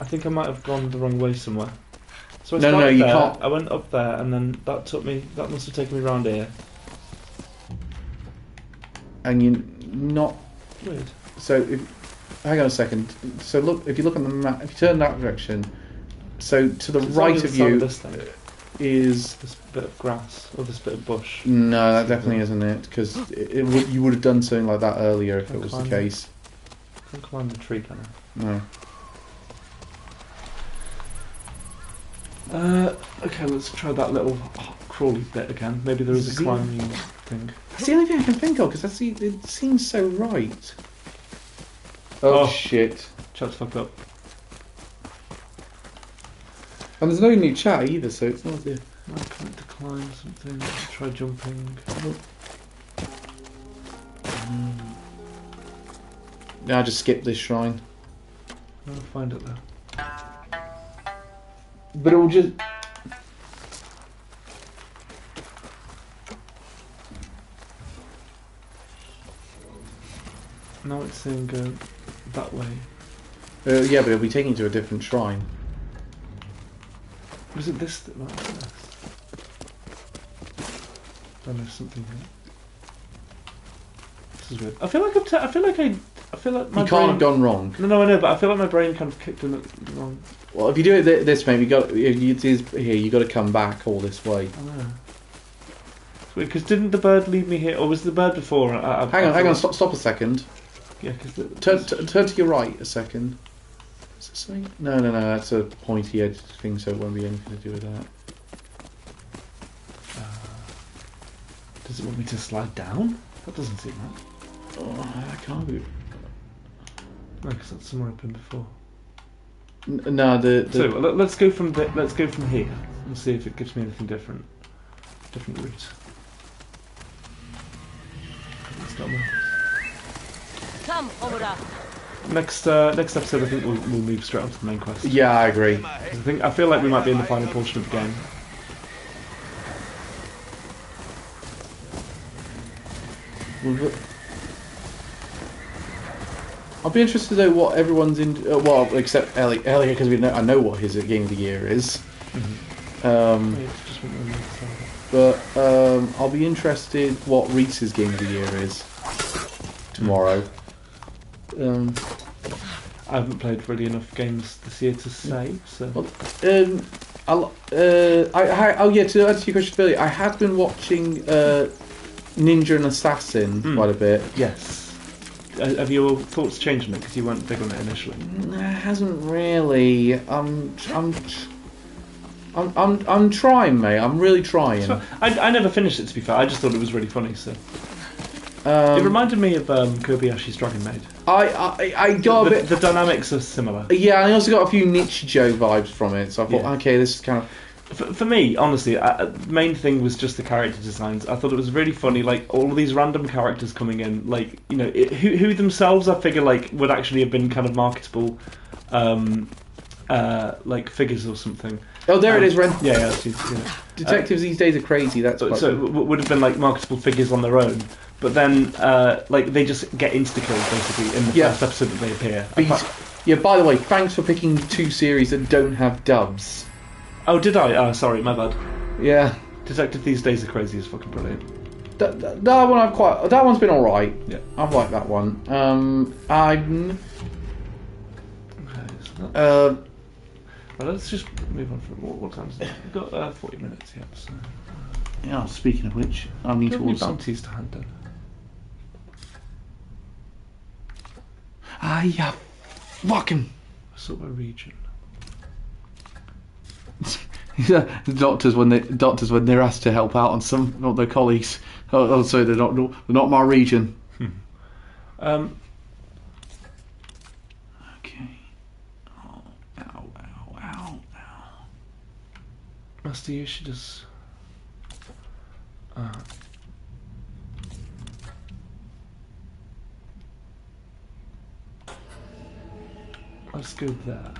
think I might have gone the wrong way somewhere. So I started you there, can't. I went up there, and then that took me. That must have taken me round here. And you're not. Weird. So hang on a second. So look, if you look on the map, if you turn that direction, so to the right of you is this bit of grass or this bit of bush. No, that definitely isn't it, because you would have done something like that earlier if it was the case. I can climb the tree, can I? No. Okay, let's try that little crawly bit again. Maybe there is a climbing thing. That's the only thing I can think of, because it seems so right. Oh shit. Shut the fuck up. And there's no new chat either, so it's not the... I can't decline something. Try jumping. Now just skip this shrine. I'll find it though. But it will just... Now it's saying go that way. yeah, but it'll be taking you to a different shrine. Was it this? That might be this. Then there's something here. This is weird. I feel like I feel like my You can't brain... have gone wrong. No, I know, but I feel like my brain kind of kicked in the wrong. Well, if you do it this way, you got to come back all this way. I know. Because didn't the bird leave me here, or was the bird before? Hang on, stop a second. Yeah, because turn to your right a second. Is this something? No, that's a pointy edge thing, so it won't be anything to do with that. Does it want me to slide down? That doesn't seem right. Oh, I can't do. No, because that's somewhere I've been before. No, So let's go from here and see if it gives me anything different. Different route. It's not much. Come, Omura. Next episode, I think we'll move straight on to the main quest. Yeah, I agree. I feel like we might be in the final portion of the game. I'll be interested to know what everyone's in. Well, except Elliot, because I know what his game of the year is. But I'll be interested what Reese's game of the year is tomorrow. I haven't played really enough games this year to say. So. Well, to answer your question, Billy, I have been watching Ninja and Assassin quite a bit. Yes. Have your thoughts changed on it because you weren't big on it initially? No, it hasn't really. I'm trying, mate. I'm really trying. So, I never finished it, to be fair. I just thought it was really funny. So it reminded me of Kobayashi's Dragon Maid. I got a bit. The dynamics are similar. Yeah, and I also got a few Nichijou vibes from it. So I thought, okay, this is kind of. For me, honestly, the main thing was just the character designs. I thought it was really funny, like all of these random characters coming in, like who themselves I figure like would actually have been kind of marketable, like figures or something. Oh, there it is, Ren. Yeah. Detectives these days are crazy. That's so it would have been like marketable figures on their own, but then like they just get insta killed basically in the first episode that they appear. Yeah. By the way, thanks for picking 2 series that don't have dubs. Oh, did I? Oh, sorry, my bad. Yeah. Detective These Days Are Crazy is fucking brilliant. That one that one's been alright. Yeah. I've liked that one. Well, let's just move on from what time is it? We've got 40 minutes yet, so... Yeah, speaking of which, I need to order bounties to hand in. Yeah. Fucking... Sort of a region. The doctors when they're asked to help out on some of their colleagues. Oh, so they're not my region. Okay. Okay. Master Yoshida's. Let's go there.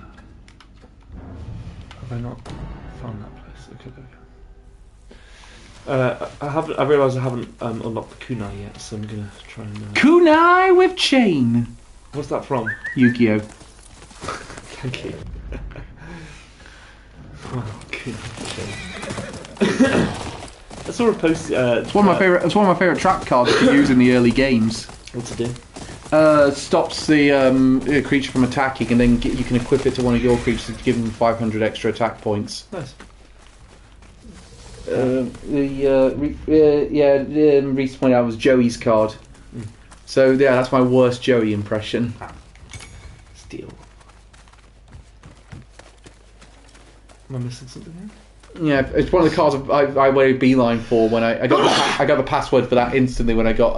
Have I not found that place? Okay, there we go. I realise I haven't unlocked the kunai yet, so I'm gonna try and. Kunai with chain. What's that from? Yu-Gi-Oh. Thank you. Oh, kunai with chain. I saw a post. It's one of my favorite. It's one of my favorite trap cards to use in the early games. What's it do? Stops the creature from attacking, and then you can equip it to one of your creatures to give them 500 extra attack points. Nice. Reese pointed out was Joey's card. So yeah, that's my worst Joey impression. Steal. Am I missing something here? Yeah, it's one of the cards I waited beeline for when I got the password for that instantly when I got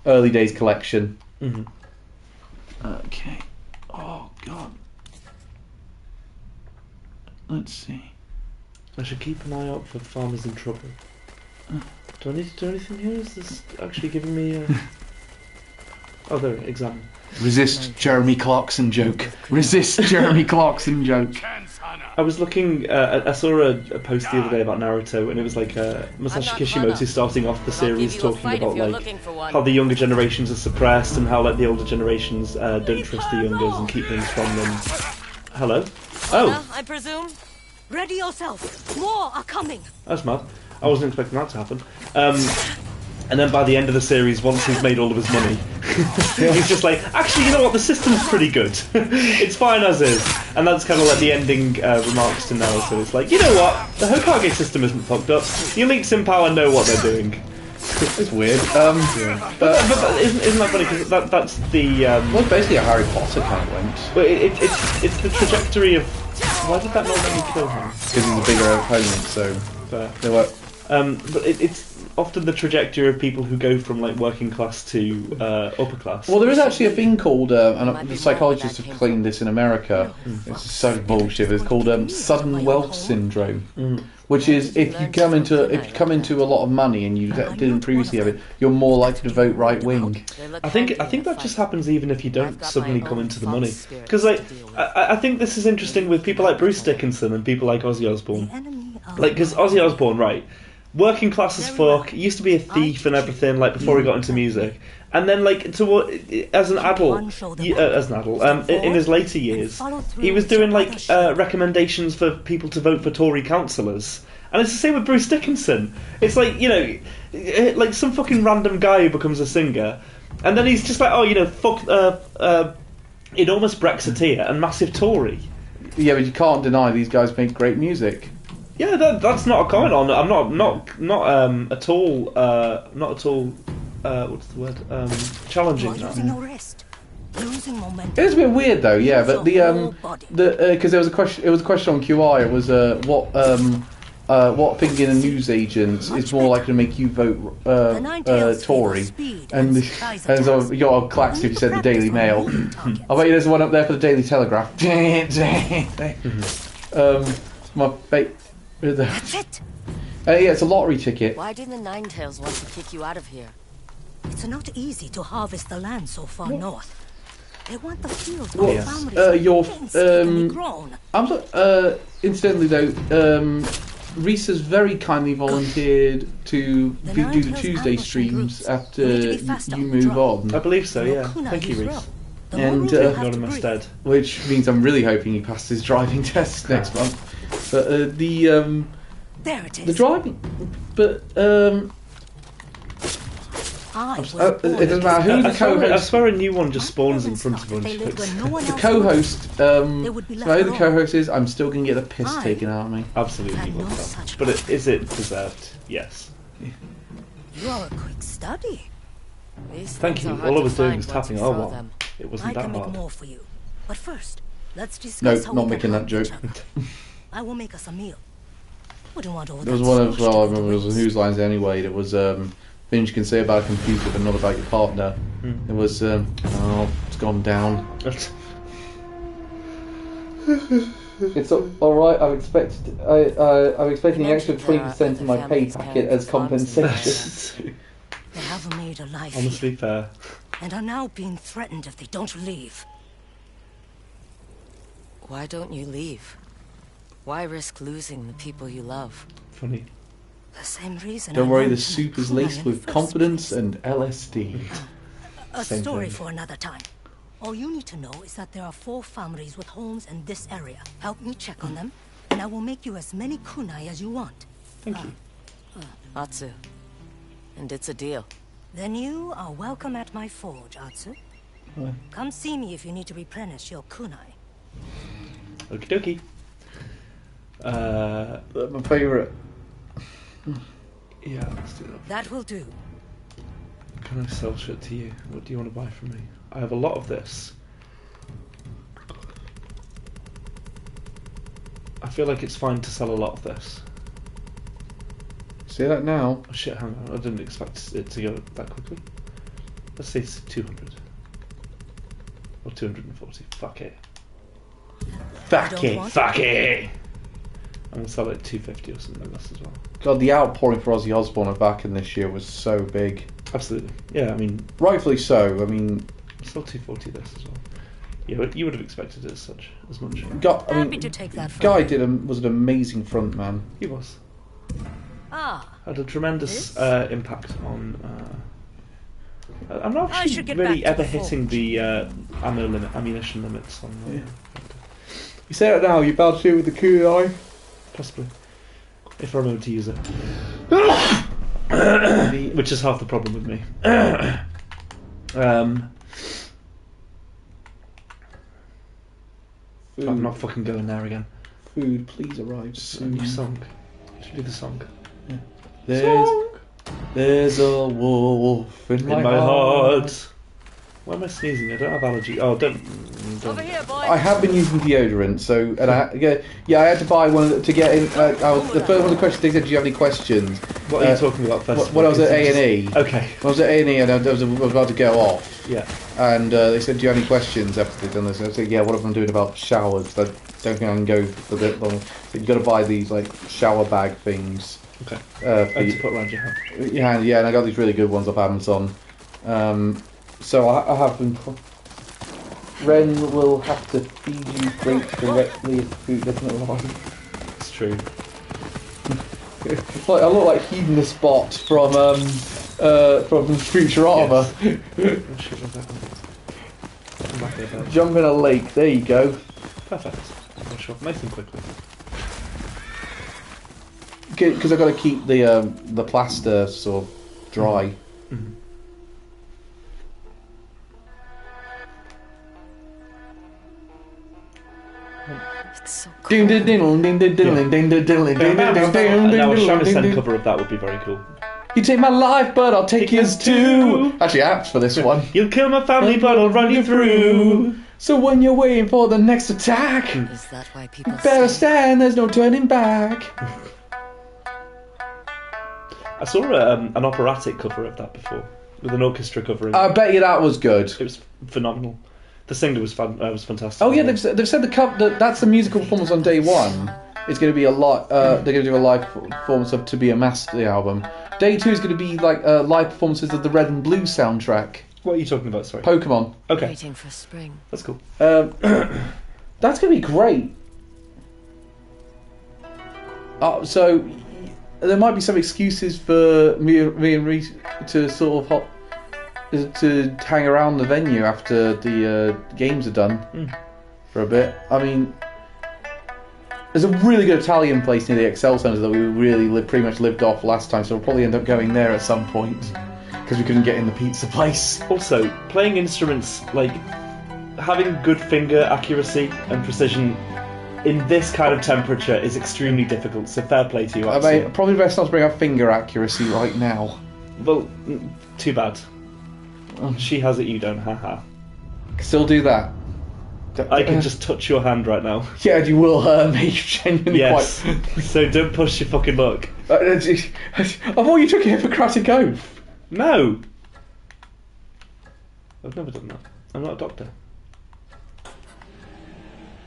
early days collection. Mm-hmm. Okay. Oh god. Let's see. I should keep an eye out for farmers in trouble. Do I need to do anything here? Is this actually giving me a... Oh, there, examine. Resist Jeremy Clarkson joke. Resist Jeremy Clarkson joke. I was looking, I saw a post the other day about Naruto, and it was like Masashi Kishimoto starting off the series talking about like how the younger generations are suppressed and how like the older generations don't trust the youngers and keep things from them. Hello? Oh! I presume? Ready yourself. More are coming. That's mad. I wasn't expecting that to happen. And then by the end of the series, once he's made all of his money, he's just like, actually, you know what? The system's pretty good. It's fine as is. And that's kind of like the ending remarks to Naruto. It's like, you know what? The Hokage system isn't fucked up. The elites in power know what they're doing. It's weird. But isn't that funny? Because that's the... well, basically a Harry Potter kind of went. But it's the trajectory of... Why did that not let me kill him? Because he's a bigger opponent, so... They were... But it's often the trajectory of people who go from like working class to upper class. Well, there is actually a thing called, and the psychologists have claimed this in America. It's so bullshit. It's called sudden wealth syndrome, which is if you come into a lot of money and you didn't previously have it, you're more likely to vote right wing. I think that just happens even if you don't suddenly come into the money. Because like I think this is interesting with people like Bruce Dickinson and people like Ozzy Osbourne. Like because Ozzy Osbourne, right? Working class as fuck, used to be a thief and everything, like before he got into music, and then like as an adult, in his later years, he was doing like recommendations for people to vote for Tory councillors, and it's the same with Bruce Dickinson. It's like like some fucking random guy who becomes a singer, and then he's just like, oh, fuck, enormous Brexiteer and massive Tory. Yeah, but you can't deny these guys make great music. Yeah, that's not a comment on. I'm not at all. What's the word? Challenging that. It was a bit weird though, yeah. But because there was a question. It was a question on QI. It was what thinking a newsagent is more likely to make you vote Tory, and so you're claxed if you said the Daily Mail. I bet you there's one up there for the Daily Telegraph. My fate. That's it. Yeah, it's a lottery ticket. Why didn't the Ninetales want to kick you out of here? It's not easy to harvest the land so far north. They want the fields where families grown. Incidentally though, Reese has very kindly volunteered to do the Tuesday streams after you move on. I believe so, yeah. Thank you, Reese. And got him instead. Which means I'm really hoping he passes his driving test next month. But there it is. The driving, but it doesn't matter who the co-host. I swear a new one just spawns in front of us. The co-host, whoever the co-host is, I'm still going to get the piss taken out of me. Absolutely, but is it deserved? Yes. You are a quick study. Thank you. All I was doing was tapping R1. It wasn't that hard. I can make more for you, but first, let's discuss. No, not making that joke. I will make us a meal. Wouldn't want all there was one as well. I remember there was news lines anyway. There was things you can say about a computer, but not about your partner. It was it's gone down. It's all right. I'm expecting an extra 20% in my pay packet as compensation. They have made a life Honestly here, fair. and are now being threatened if they don't leave. Why don't you leave? Why risk losing the people you love? Funny. The same reason. Don't I worry, the wanted to soup make is Kunai laced in with the first confidence place. and LSD. A Same story thing. for another time. All you need to know is that there are 4 families with homes in this area. Help me check on them, and I will make you as many kunai as you want. Thank you. Atsu. And it's a deal. Then you are welcome at my forge, Atsu. Come see me if you need to replenish your kunai. Okie dokie. My favourite. Yeah, let's do that. That will do. Can I sell shit to you? What do you want to buy from me? I have a lot of this. I feel like it's fine to sell a lot of this. Say that now. Oh shit, hang on. I didn't expect it to go that quickly. Let's say it's 200. Or 240. Fuck it. Fuck it. Fuck it! I'm going to sell it at 250 or something like this as well. God, the outpouring for Ozzy Osbourne back in this year was so big. Absolutely. Yeah, I mean... Rightfully so. I mean... Still 240 this as well. Yeah, but you would have expected it as much. Happy to take that from Guy you. was an amazing front man. He was. Ah, Had a tremendous This? impact on... I'm not I actually should get really back to ever the hitting forge. the ammunition limits on... You say that now, you're about to do it with the kunai. Possibly. If I remember to use it. Which is half the problem with me. I'm not fucking going there again. Food, please arrive A soon. new song. Should do the song. There's a wolf in my heart. Why am I sneezing? I don't have allergy. Oh, don't. Over here, boy. I have been using deodorant, so I had to buy one to get in. The first one of the questions they said, "Do you have any questions?" What are you talking about first? When I was at A&E. Okay. When I was at A&E and I was about to go off. Yeah. And they said, "Do you have any questions after they've done this?" And I said, "Yeah, what have I doing about showers? I don't think I can go for a bit long." So you've got to buy these like shower bag things. Okay. For to put around your hand. yeah, and I got these really good ones off Amazon. So I have been. Ren will have to feed you grapes directly if food doesn't arrive. It's true. I look like Hedonist Spot from Futurama. Jump in a lake. There you go. Perfect. Wash off nice and quickly. Because I've got to keep the plaster sort of dry. Mm-hmm. It's so cool. Ding ding ding ding ding ding ding ding ding ding ding Now a ding Shamisen ding. cover of that would be very cool. You take my life, but I'll take yours too. Actually, I asked for this one. You'll kill my family, but I'll run you through. So when you're waiting for the next attack, Is that why people better stay? stand. There's no turning back. I saw an operatic cover of that before, with an orchestra covering. I bet you that was good. It was phenomenal. The singer was was fantastic. Oh yeah, they've said that's the musical performance on day one. It's going to be a lot. They're going to do a live performance of "To Be a Master," the album. Day two is going to be like live performances of the Red and Blue soundtrack. What are you talking about? Sorry. Pokemon. Okay, Waiting for spring. that's cool. That's going to be great. So there might be some excuses for me and Reese to sort of to hang around the venue after the games are done for a bit. I mean, there's a really good Italian place near the Excel Centre that we really pretty much lived off last time, so we'll probably end up going there at some point because we couldn't get in the pizza place. Also, playing instruments, like having good finger accuracy and precision in this kind of temperature is extremely difficult. So fair play to you. I Actually. mean, probably best not to bring up finger accuracy right now. Well, too bad. She has it, you don't. Haha. Still do that. I can just touch your hand right now. Yeah, you will make genuinely Yes. So don't push your fucking luck. I thought you took a Hippocratic oath. No. I've never done that. I'm not a doctor.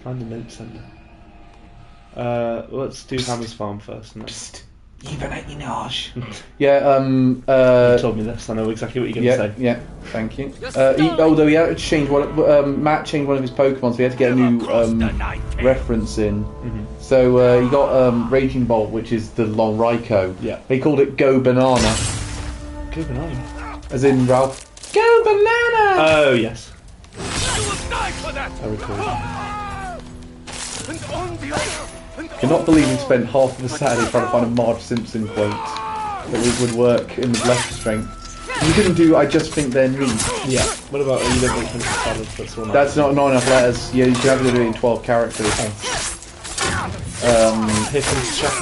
Find a note sender. Let's do Hammer's Farm first. And then... Psst. Yeah, you told me this, I know exactly what you're going to say. Yeah, thank you. Although he had to change Matt changed one of his Pokemon, so he had to get a new reference in. Mm-hmm. So he got Raging Bolt, which is the long Raikou. Yeah. He called it Go Banana. Go Banana? As in Ralph. Go Banana! Oh, yes. You will die for that! I recall. And on the other! I cannot believe we spent half of the Saturday trying to find a Marge Simpson quote that would work in the left strength. You couldn't do I just think they're neat. Yeah. What about you don't make Princess Salads? That's not enough letters. Yeah, you can have to do it in 12 characters. Here comes Chef.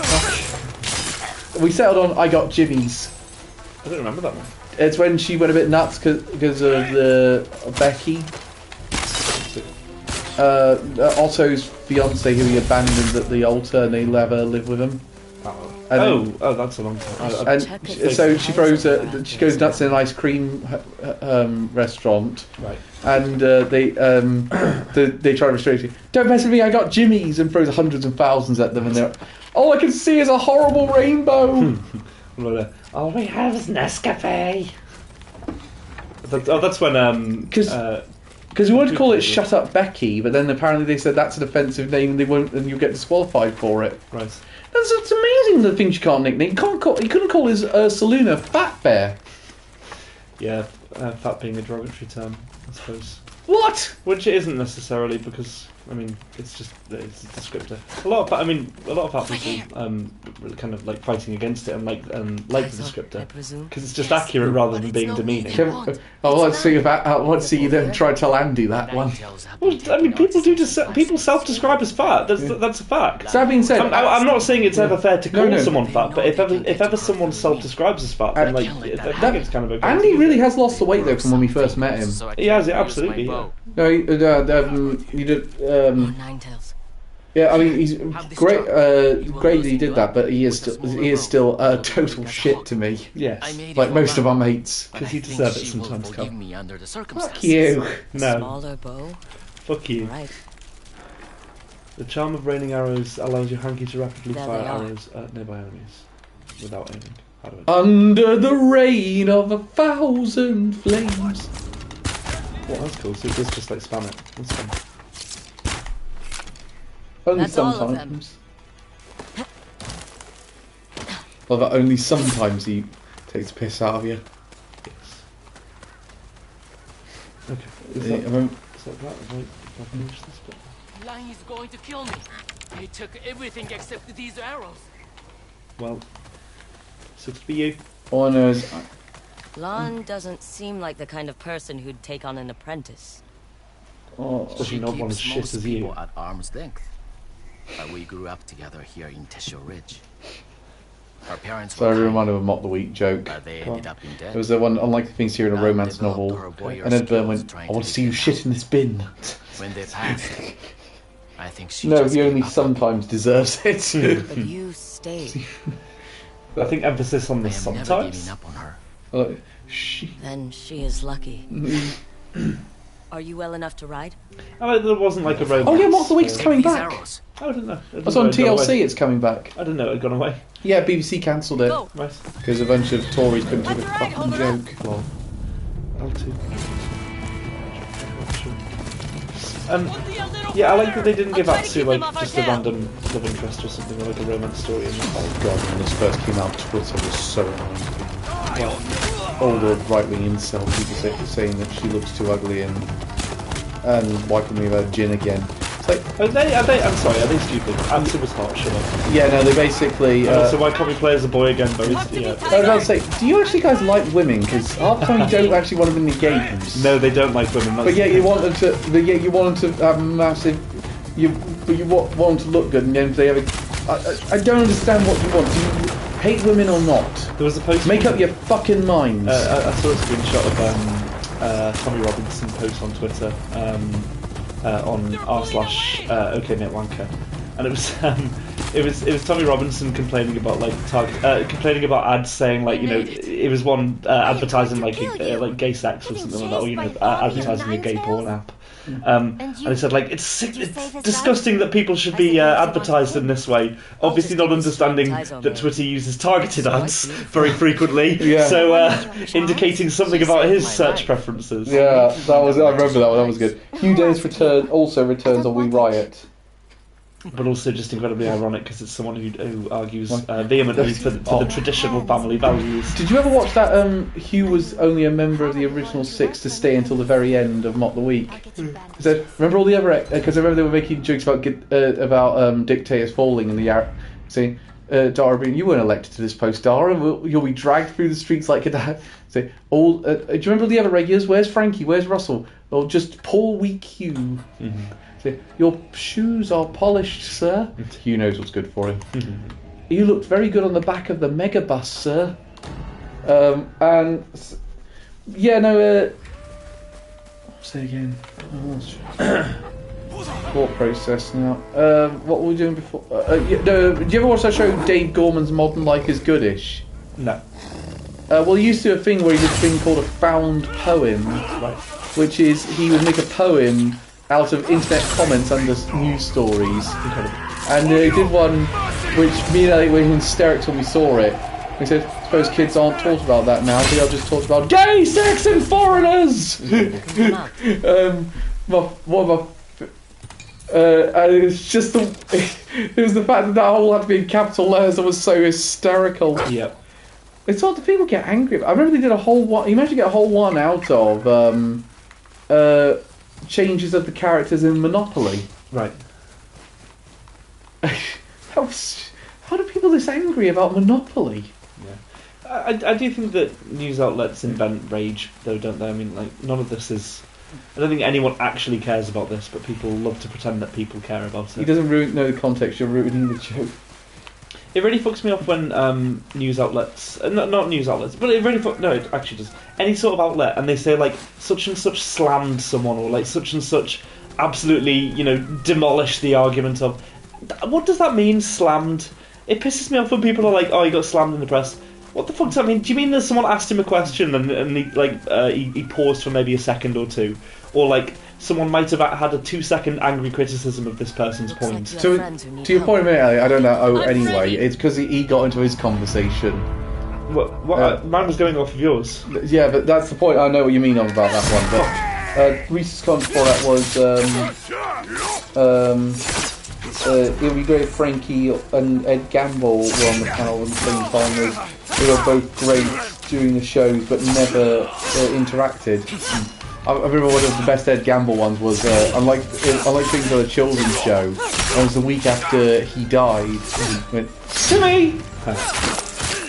We settled on I got Jimmy's. I don't remember that one. It's when she went a bit nuts because of the Becky. Otto's fiance who he abandoned at the altar and they never live with him. Oh, that's a long time. And so she throws she goes nuts in an ice cream restaurant. Right. And they try to restrain her. Don't mess with me, I got Jimmy's, and throws hundreds and thousands at them and they're all I can see is a horrible rainbow. All we have is Nescafe. That's when because we wanted to call it Shut Up Becky, but then apparently they said that's an offensive name and they won't, and you get disqualified for it. Right. It's amazing the things you can't nickname. You couldn't call his Saluna Fat Bear. Yeah, fat being a derogatory term, I suppose. What? Which it isn't necessarily, because I mean it's a descriptor. A lot of fat people really kind of like fighting against it and like the descriptor because it's just accurate rather than being demeaning. Let's see you then try to tell Andy that one. Well, I mean, people self-describe as fat. That's a fact. So that being said, I'm not saying it's ever fair to call someone fat, but if ever someone self-describes as fat, then like I think it's kind of okay. Andy really has lost the weight though from when we first met him. He has it absolutely. Yeah. No, he did. Ninetales. Yeah, I mean he's great. Great that he did that, but he is still total shit to me. Yes, like most of our mates. Because he deserves it sometimes. Fuck you. No. Smaller bow. Fuck you. Right. The charm of raining arrows allows your hanky to rapidly There fire they are. arrows at nearby enemies without aiming. How do I do it? Under the rain of 1,000 flames. Well, that's cool. So it does just like spam it. That's fun. Only That's all of sometimes. Well, but only sometimes he takes the piss out of you. Yes. Okay. Is Yeah, that I mean, that? Have I finished this bit? Lion is going to kill me. He took everything except these arrows. Well, sucks to be you. all I know is Lon doesn't seem like the kind of person who'd take on an apprentice. Especially not one as shit as you. At arm's length. We grew up together here in Tesho Ridge. Our parents so I were reminded of a Mock the Week joke. they ended up in It debt. was the one unlikely things here in a romance novel, and then Byrne went, "I want to see you shit in this bin." When they passed, I think she No, just he gave only up. sometimes deserves it. But you stayed. I think emphasis on the I am never sometimes. giving up on her. Then she is lucky. Are you well enough to ride? I mean, there wasn't like a romance. Oh yeah, Mock the Week's coming These back. arrows. I don't know. That's on TLC. It's coming back. I didn't know it had gone away. Yeah, BBC cancelled it Go. Right. because a bunch of Tories couldn't take a fucking joke. Well, L2. Yeah, I like that they didn't give Atsu like just a random love interest or something, or like a romance story. And Oh god, when this first came out, Twitter was so annoying. All the right-wing incel people saying that she looks too ugly and wiping me about gin again. It's like, I'm sorry, are they stupid? Atsu was hot, shut up. yeah, no, they basically. So why can't we play as a boy again, though? Yeah. I was about to say, do you actually guys like women? Because half the time you don't actually want them in the games. No, they don't like women. That's But yeah, you want them to. But yeah, you want them to have massive. But you want them to look good, and then they have. I don't understand what you want. Do you hate women or not? There was a post. Make up your fucking minds. I saw a screenshot of Tommy Robinson post on Twitter on r/okmatwanker, and it was Tommy Robinson complaining about like complaining about ads saying like it was one advertising like gay sex or something like that, or advertising a gay porn app. And he said, like, it's disgusting that people should be advertised in this way. Obviously not understanding that Twitter uses targeted ads very frequently, so indicating something about his search preferences. Yeah, I remember that one, that was good. Hugh Dennis also returns on We Riot. But also just incredibly ironic because it's someone who argues vehemently for the traditional family values. Did you ever watch that? Hugh was only a member of the original 6 to stay until the very end of Mock the Week. So, remember all the other? Because I remember they were making jokes about dictators falling in the saying, Dara, you weren't elected to this post, Dara. You'll be dragged through the streets like a. Say all. Do you remember the other regulars? Where's Frankie? Where's Russell? Or just poor weak Hugh. Mm-hmm. Your shoes are polished, sir. Hugh knows what's good for him. You looked very good on the back of the megabus, sir. Say again. Thought process now. What were we doing before? Did you ever watch that show, Dave Gorman's Modern Life is Goodish? No. Well, he used to do a thing where he did a thing called a found poem, right, which is he would make a poem out of internet comments under news stories. Incredible. And he did one which me and Elliot were in hysterics when we saw it. He said, I suppose kids aren't taught about that now, so they'll just talk about gay sex and foreigners! And it's just it was the fact that all had to be in capital letters that was so hysterical. Yep. It's what the people get angry about. I remember they did a whole one, you managed to get a whole one out of changes of the characters in Monopoly. Right. How do people this angry about Monopoly? Yeah. I do think that news outlets invent rage, though, don't they? I mean, like, none of this is... I don't think anyone actually cares about this, but people love to pretend that people care about it. He doesn't know the context, you're ruining the joke. It really fucks me off when news outlets, not news outlets, but it really no, it actually does. Any sort of outlet, and they say like such and such slammed someone, or like such and such absolutely, demolished the argument of. What does that mean, slammed? It pisses me off when people are like, "Oh, he got slammed in the press." What the fuck does that mean? Do you mean that someone asked him a question and he paused for maybe a second or two, or like? Someone might have had a 2-second angry criticism of this person's point. So, to your point a minute, I don't know. Anyway, it's because he got into his conversation. Mine was going off of yours. Yeah, but that's the point. I know what you mean about that one. But Reese's comment for that was it would be great if Frankie and Ed Gamble were on the panel at the same time as they were both great during the shows but never interacted. I remember one of the best Ed Gamble ones was, unlike things on a children's show, it was the week after he died, and he went, Timmy!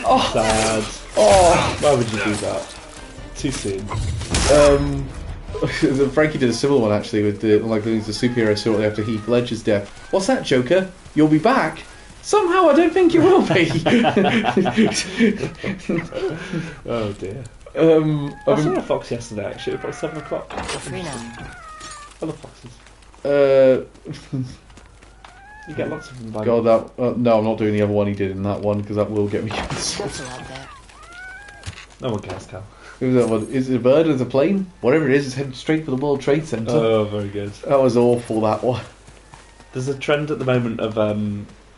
Oh, sad. Oh, why would you do that? Too soon. Frankie did a similar one actually with the superhero shortly after Heath Ledger's death. What's that, Joker? You'll be back? Somehow I don't think you will be. Oh dear. I saw a fox yesterday actually, about 7 o'clock. Free now. Other foxes. You get lots of them by God, that no, I'm not doing the other one he did in that one because that will get me cancelled. No one cares, Cal. Who's that one? Is it a bird? Is it a plane? Whatever it is, it's heading straight for the World Trade Center. Oh, very good. That was awful. That one. There's a trend at the moment of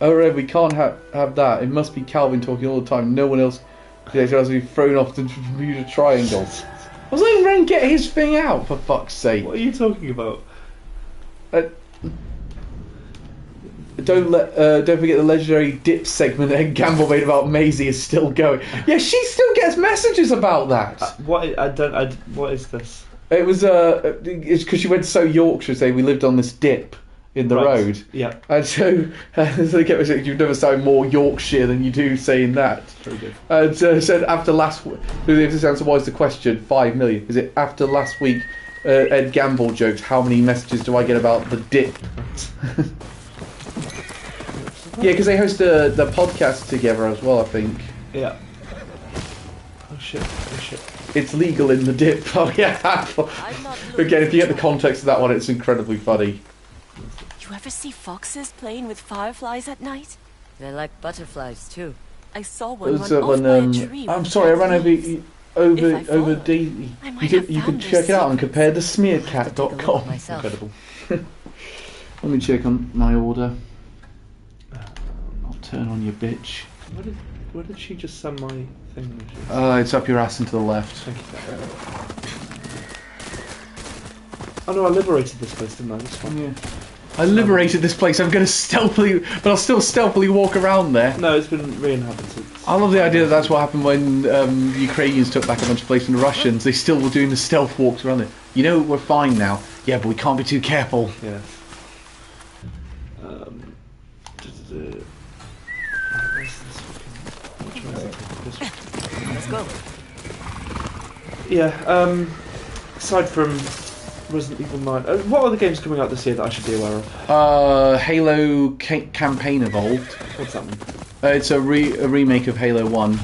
Oh, right, we can't have that. It must be Calvin talking all the time. No one else. Yeah, he has to be thrown off the Bermuda Triangle. I was letting Ren get his thing out, for fuck's sake. What are you talking about? Don't forget the legendary dip segment that Ed Gamble made about Maisie is still going. Yeah, she still gets messages about that. What is this? It was it's because she went to So Yorkshire saying we lived on this dip in the road. Yeah. And so they kept saying you've never sound more Yorkshire than you do saying that. Very good. And said after last week, this answer was the question, 5 million. Is it after last week Ed Gamble jokes, how many messages do I get about the dip? Yeah, because they host the podcast together as well, I think. Yeah. Oh shit. It's legal in the dip. Oh yeah. Again, if you get the context of that one, it's incredibly funny. You ever see foxes playing with fireflies at night? They're like butterflies too. I saw one run off by a tree. I'm sorry, I ran over. over D. I You might could have you found could check it out and this compare the I'll have to take a look smearcat.com. myself. Incredible. Let me check on my order. I'll turn on your bitch. Where did she just send my thing? It's up your ass and to the left. Thank you. Oh no, I liberated this place, didn't I? That's fine. Yeah. I liberated this place. I'm going to stealthily, but I'll still stealthily walk around there. No, it's been re-inhabited. I love the idea that that's what happened when the Ukrainians took back a bunch of places from the Russians. They still were doing the stealth walks around it. You know, we're fine now. Yeah, but we can't be too careful. Yeah. Let's go. Yeah, aside from Resident Evil 9, what other games coming out this year that I should be aware of? Halo Campaign Evolved. What's that one? It's a remake of Halo 1.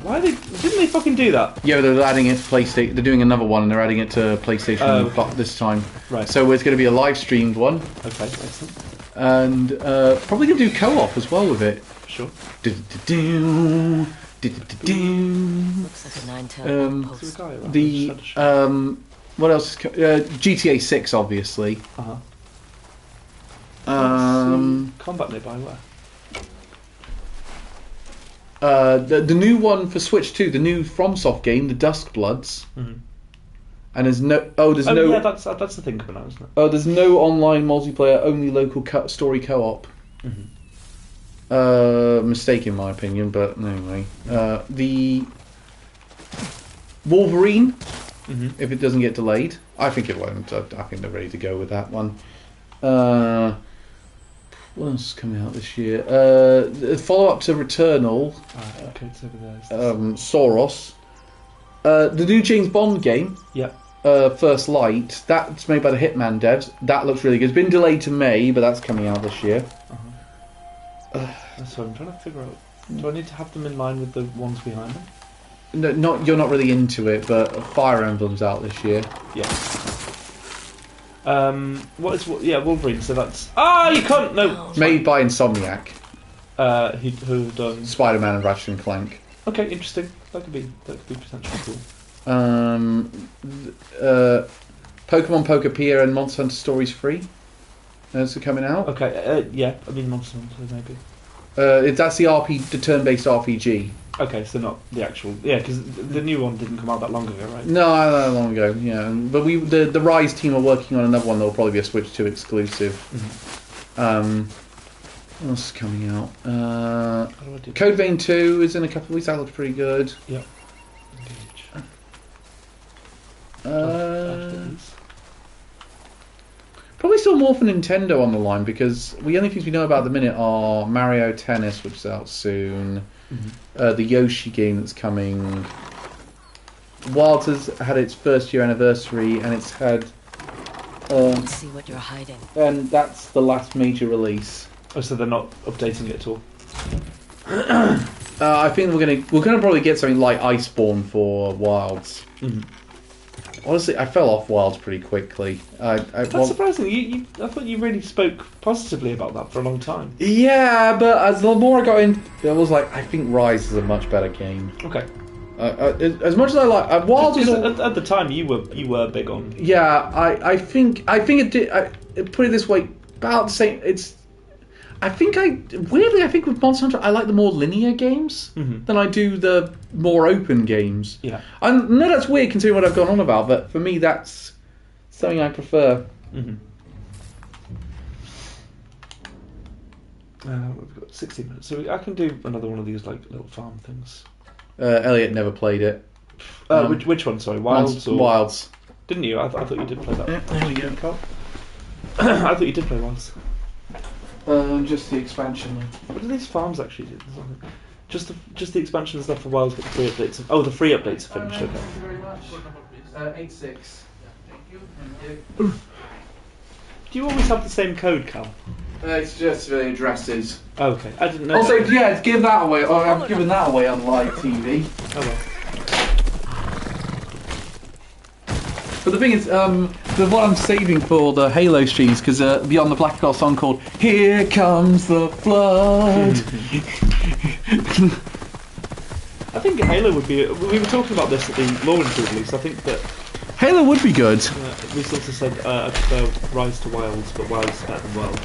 Didn't they fucking do that? Yeah, they're adding it to PlayStation. They're doing another one and they're adding it to PlayStation this time. Right. So it's going to be a live streamed one. Okay, excellent. And probably going to do co-op as well with it. Sure. Looks like a nine-tailed outpost. Is there a guy around? The what else? GTA 6, obviously. Combat nearby, where? The new one for Switch 2, the new FromSoft game, the Duskbloods. Mm-hmm. And there's no. Yeah, that's the thing coming out, isn't it? Oh, there's no online multiplayer, only local story co-op. Mm-hmm. Mistake in my opinion, but anyway. The Wolverine, if it doesn't get delayed, I think it won't. I think they're ready to go with that one. What else is coming out this year? The follow-up to Returnal. Okay, it's over there. Soros. The new James Bond game. Yeah. First Light. That's made by the Hitman devs. That looks really good. It's been delayed to May, but that's coming out this year. That's what I'm trying to figure out. Do I need to have them in line with the ones behind them? No, you're not really into it, but Fire Emblem's out this year. Yeah. Wolverine. So that's you can't no. Made by Insomniac. Who done Spider-Man and Ratchet and Clank. Okay, interesting. That could be potentially cool. Pokemon Pokepedia and Monster Hunter Stories free. Those are coming out. Okay, yeah. I mean Monster Hunter maybe. That's the turn-based RPG. Okay, so not the actual. Yeah, because the new one didn't come out that long ago, right? No, not long ago. Yeah, but the Rise team are working on another one that will probably be a Switch 2 exclusive. Mm-hmm. What else is coming out? Code Vein 2 is in a couple of weeks. That looks pretty good. Yep. Probably still more for Nintendo on the line because the only things we know about at the minute are Mario Tennis, which is out soon, the Yoshi game that's coming. Wilds has had its first year anniversary and it's had. Let's see what you're hiding. And that's the last major release. Oh, so they're not updating it at all. I think we're gonna probably get something like Iceborne for Wilds. Mm-hmm. Honestly, I fell off Wilds pretty quickly. That's surprising. I thought you really spoke positively about that for a long time. Yeah, but as the more I got in, I was like, I think Rise is a much better game. Okay. As much as I like Wilds, at the time you were big on. Yeah, I think it did. Put it this way, about the same. I think with Monster Hunter I like the more linear games than I do the more open games. Yeah. I know that's weird considering what I've gone on about, but for me that's something I prefer. We've got 16 minutes, so I can do another one of these like little farm things. Elliot never played it. Which one? Sorry, Wilds. Wilds. Didn't you? I thought you did play that. Yeah, there we go. I thought you did play Wilds. Just the expansion. What do these farms actually do? Just the expansion stuff for Wilds, but the free updates. The free updates are finished. Okay. Thank you very much. 86. Thank you. Do you always have the same code, Cal? It's just the addresses. Okay, I didn't know. Also, yeah, give that away. I've given that away on live TV. Oh well. But the thing is, the one I'm saving for the Halo streams because Beyond the Black got a song called "Here Comes the Flood." I think Halo would be. We were talking about this at the Law Intrude release. I think that Halo would be good. we sort of said I prefer Rise to Wilds, but Wilds is better than World.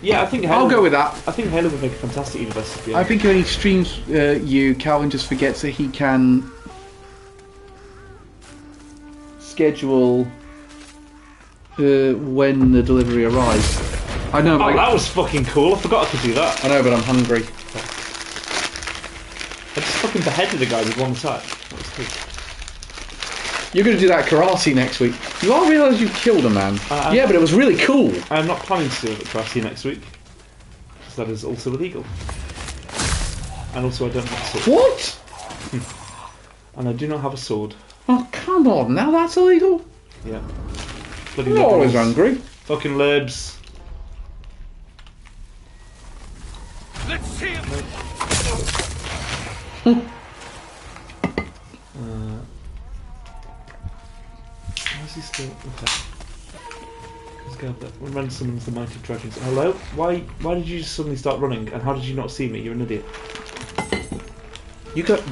Yeah, I think Halo, I'll go with that. I think Halo would make a fantastic universe. Yeah. I think when he streams Calvin just forgets that he can schedule when the delivery arrives. I know. Oh, that was fucking cool. I forgot I could do that. I know, but I'm hungry. I just fucking beheaded a guy with one attack. That was cool. You're going to do that karate next week. You all realise you killed a man. Yeah, but it was really cool. I'm not planning to do the karate next week. Because that is also illegal. And also I don't have a sword. What? And I do not have a sword. Oh, come on. Now that's illegal? Yeah. Bloody You're always liberals. hungry. Fucking libs. Let's see him. Why is he still? Okay. Let's go up there. When summons the mighty dragons. Hello? Why did you just suddenly start running? And how did you not see me? You're an idiot.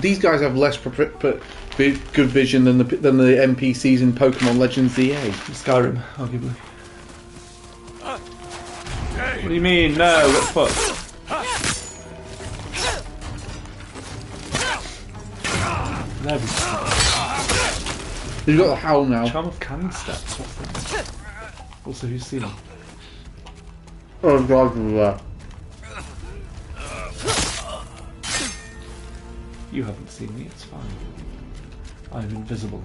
These guys have less good vision than the NPCs in Pokemon Legends ZA. Skyrim, arguably. What do you mean? No, what the fuck? There we go. You've got the howl now. Charm of Cannon Steps. What's that? Also, who's seen him? Oh, God. You haven't seen me, it's fine. I'm invisible.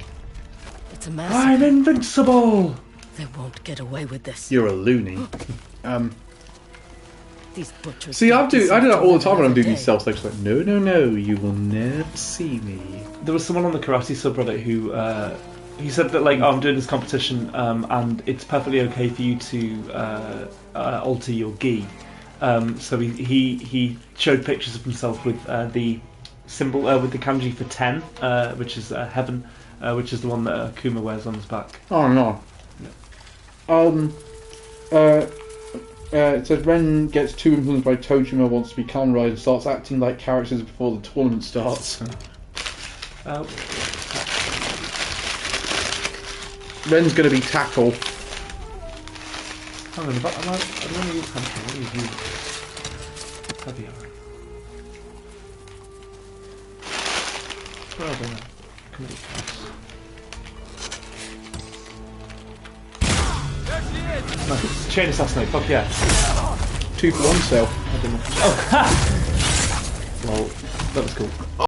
It's a massacre. I'm invincible! They won't get away with this. You're a loony. These butchers. See, I do that all the time when I'm doing day. these self like, no, you will never see me. There was someone on the karate subreddit who he said that like, oh, I'm doing this competition and it's perfectly okay for you to alter your gi. So he showed pictures of himself with the symbol with the kanji for 10, which is heaven, which is the one that Akuma wears on his back. Oh no. It says Ren gets too influenced by Tojima, wants to be Kamen Rider, and starts acting like characters before the tournament starts. Ren's going to be Tackle. Hang on, I don't want to use Tackle. What do you use? Heavy arrow. Well done. Come on. Nice. Chain assassinate, fuck yeah. 2 for 1 sale. Oh, well, that was cool.